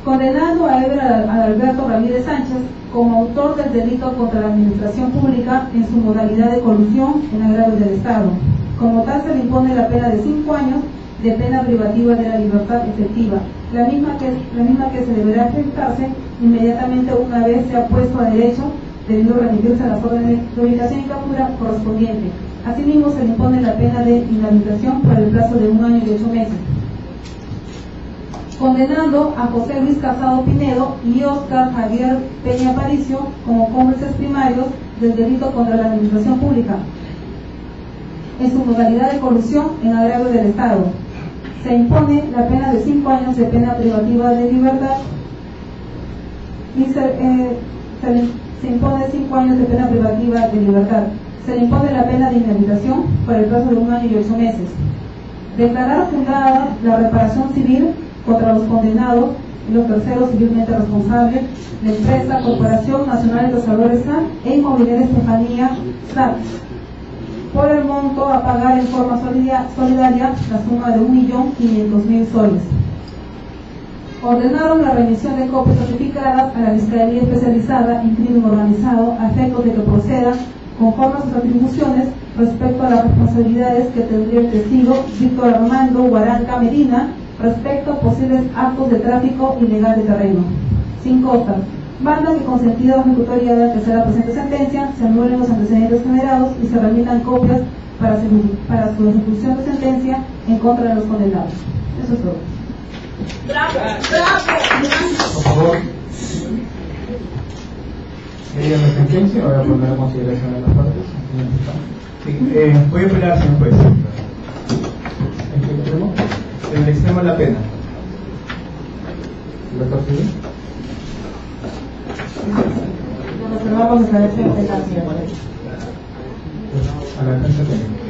Condenando a Eber Alberto Ramírez Sánchez como autor del delito contra la administración pública en su modalidad de colusión en agravio del Estado. Como tal, se le impone la pena de 5 años de pena privativa de la libertad efectiva, la misma que se deberá ejecutarse inmediatamente una vez sea puesto a derecho, debiendo remitirse a las órdenes de ubicación y captura correspondientes. Asimismo, se le impone la pena de inhabilitación por el plazo de 1 año y 8 meses. Condenando a José Luis Casado Pinedo y Óscar Javier Peña Aparicio como cómplices primarios del delito contra la administración pública en su modalidad de colusión en agravio del Estado. Se impone la pena de 5 años de pena privativa de libertad y se impone 5 años de pena privativa de libertad. Se le impone la pena de inhabilitación por el plazo de 1 año y 8 meses. Declarar fundada la reparación civil contra los condenados y los terceros civilmente responsables, la empresa Corporación Nacional de Trabajadores SAT e Inmobiliaria Estefanía SAT, por el monto a pagar en forma solidaria la suma de 1.500.000 soles. Ordenaron la remisión de copias certificadas a la Fiscalía Especializada en Crimen Organizado a efectos de que proceda conforme a sus atribuciones respecto a las responsabilidades que tendría el testigo Víctor Armando Guaranca Medina respecto a posibles actos de tráfico ilegal de terreno. Sin costa, manda que con sentido ejecutoria de que sea la presente sentencia se anulen los antecedentes generados y se remitan copias para su ejecución de sentencia en contra de los condenados. Eso es todo. ¡Bravo! ¡Bravo! Por favor. ¿Leía la sentencia o voy a poner a consideración de las partes? Sí, voy a apelar, señor juez. ¿En qué extremo? En el extremo de la pena. ¿Doctor Civil? Nos observamos en la sentencia. A la defensa técnica.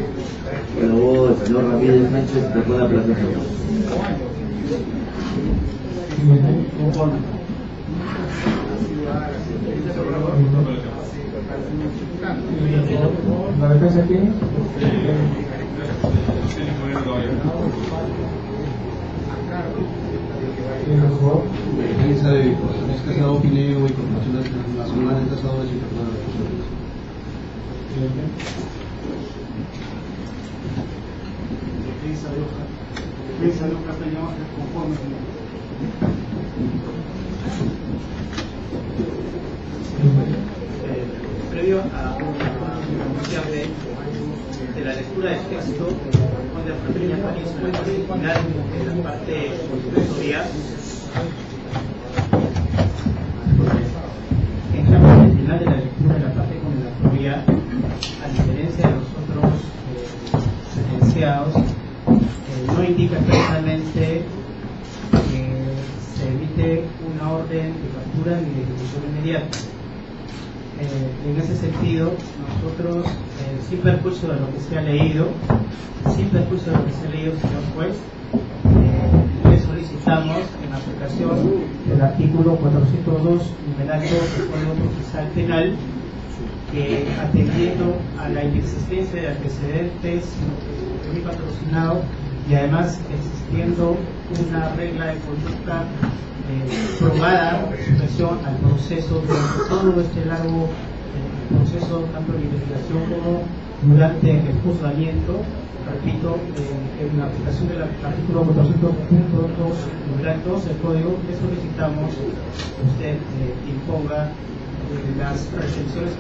Pero el señor Ramírez Sánchez dejó la plaza. ¿La defensa tiene? Defensa de José Luis Casado Pinedo y Corporación Nacional de Tasadores y Personas Defensa de Óscar Peña Macher conforme. Previo a anunciar de la lectura del texto, corresponde a una pequeña aparición en el final de la parte conclusoria. En la parte final de la planteados no indica expresamente que se emite una orden de captura ni de ejecución inmediata. En ese sentido, nosotros, sin perjuicio de lo que se ha leído, señor juez, le solicitamos en aplicación del artículo 402, numeral 2 del Código Procesal Penal, que atendiendo a la inexistencia de antecedentes muy patrocinado y además existiendo una regla de conducta probada de sujeción al proceso durante todo este largo proceso, tanto de investigación como durante el juzgamiento, repito, en la aplicación del artículo 400.2 numeral 2 del código, le solicitamos que usted imponga las restricciones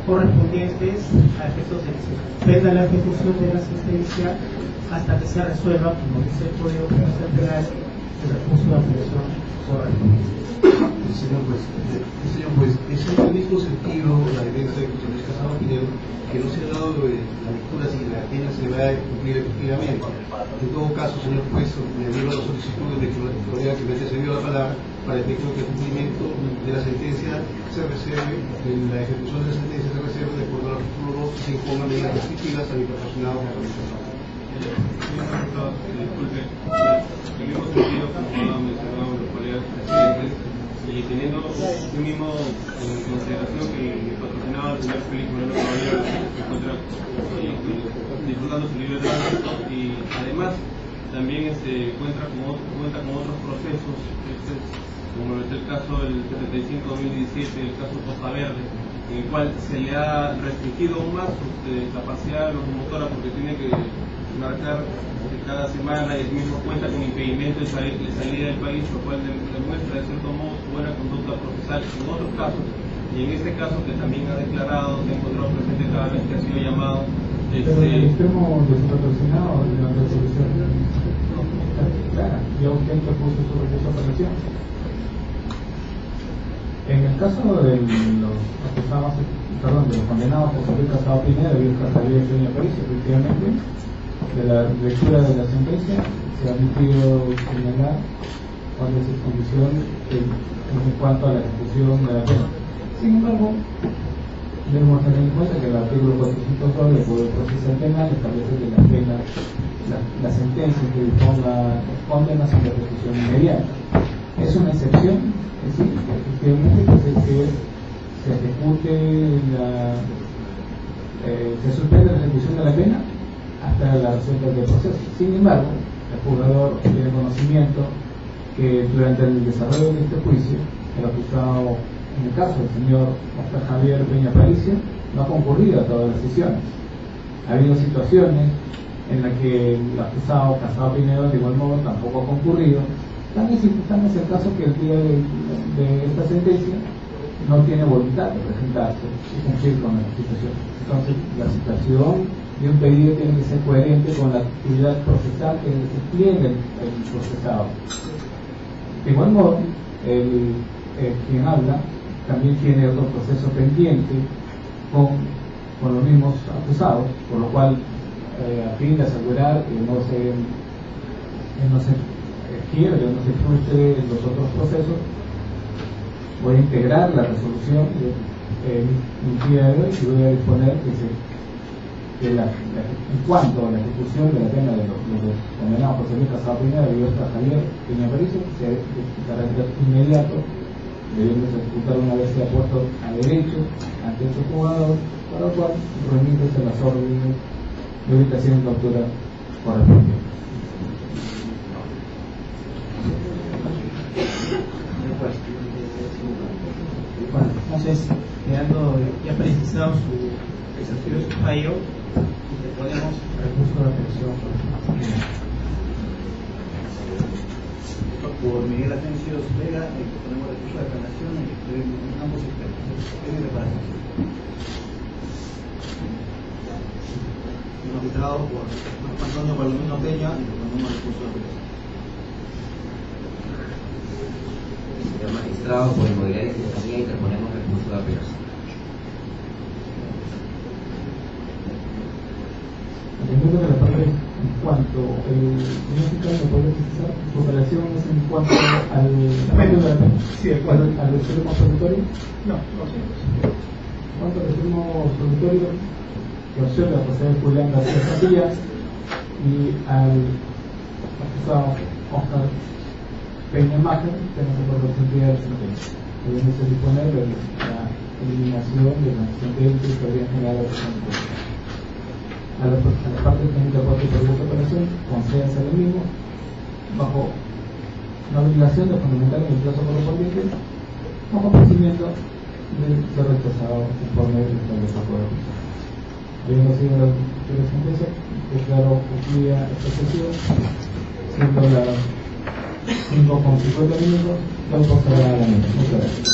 correspondientes a efectos de que se suspenda la ejecución de la sentencia hasta que se resuelva, como dice el código procesal penal, el recurso de apelación correspondiente. Señor juez, es en el mismo sentido la defensa de José Luis Casado Pinedo, que no se ha dado la lectura si la pena se va a cumplir efectivamente. En todo caso, señor juez, me abrió la solicitud de que la autoridad que me antecedió la palabra para el efecto que el cumplimiento de la sentencia se reserve, en la ejecución de la sentencia se reserve de acuerdo al artículo 2 y se impongan medidas restrictivas a mi patrocinado José Luis Casado. Disculpe, en el mismo sentido, como ha mencionado los colegas presidentes, y teniendo yo mismo en consideración que mi patrocinado, el señor Félix Moreno Caballero, se encuentra disfrutando su libre tránsito y además también cuenta con otros procesos, como es el caso del 75-2017, el caso Costa Verde, en el cual se le ha restringido aún más su capacidad locomotora porque tiene que marcar cada semana y el mismo cuenta con impedimento de salida del país, lo cual demuestra de cierto modo su buena conducta procesal en otros casos, y en este caso que también ha declarado, se ha encontrado presente cada vez que ha sido llamado. Pero el extremo de su patrocinado de la resolución está clara, ya usted propuso su recurso de apelación. En el caso de los acusados, perdón, de los condenados por José Luis Casado Pinedo y Oscar Javier Peña Aparicio, efectivamente, de la lectura de la sentencia se ha admitido señalar cuál es su condición en cuanto a la ejecución de la pena. Sin embargo, debemos tener en cuenta que el artículo 402 del Código Procesal Penal establece que la pena, la sentencia que disponga condena son de ejecución inmediata. Es una excepción, es decir, efectivamente que se ejecute se suspende la ejecución de la pena hasta la resolución del proceso. Sin embargo, el juzgador tiene conocimiento que durante el desarrollo de este juicio, el acusado, en el caso del señor Oscar Javier Peña Aparicio, no ha concurrido a todas las sesiones. Ha habido situaciones en las que el acusado Casado Pinedo de igual modo tampoco ha concurrido. También es el caso que el día de esta sentencia no tiene voluntad de presentarse y cumplir con la situación. Entonces, la situación de un pedido tiene que ser coherente con la actividad procesal que despliegue el procesado. De igual modo, quien habla también tiene otro proceso pendiente con los mismos acusados, por lo cual, a fin de asegurar que no se quiebre o no se frustre en los otros procesos, voy a integrar la resolución el día de hoy y voy a disponer que en cuanto a la ejecución de la pena de los condenados por José Luis Casado Pinedo y Oscar Javier Peña Aparicio sea de carácter inmediato, debiendo ejecutar una vez sea puesto a derecho ante este jugador, para lo cual remítese las órdenes de ubicación y captura correspondientes. Bueno, entonces, quedando ya precisado su desafío de su fallo, interponemos recurso de apelación. Por Miguel Asensio Vega, ponemos recurso de apelación en ambos extremos. ¿Tiene reparación? Magistrado por Marco Antonio Palomino Peña, interponemos recurso de apelación. Señor magistrado, por inmobiliaria y fiscalía, interponemos recurso de apelación. Entiendo que la parte cuanto, señor fiscal, ¿me puede precisar? ¿Su apelación es en cuanto al medio de la pena? Sí, al extremo absolutorio. No, no sé. ¿Cuánto al extremo absolutorio que observa a José Julián García Santilla y al acusado Oscar Peña Majer, tenemos por responsabilidad de la sentencia? Debemos disponer de la eliminación de la sentencia que habría generado la sentencia. A la parte técnica por esta operación, concédase lo mismo, bajo la obligación de fundamentar en el plazo correspondiente, bajo procedimiento de ser rechazado conforme el desacuerdo. Habiendo sido la sentencia, declaro concluida esta sesión, siendo las 5:50 minutos, la autoridad de la mesa. Muchas gracias.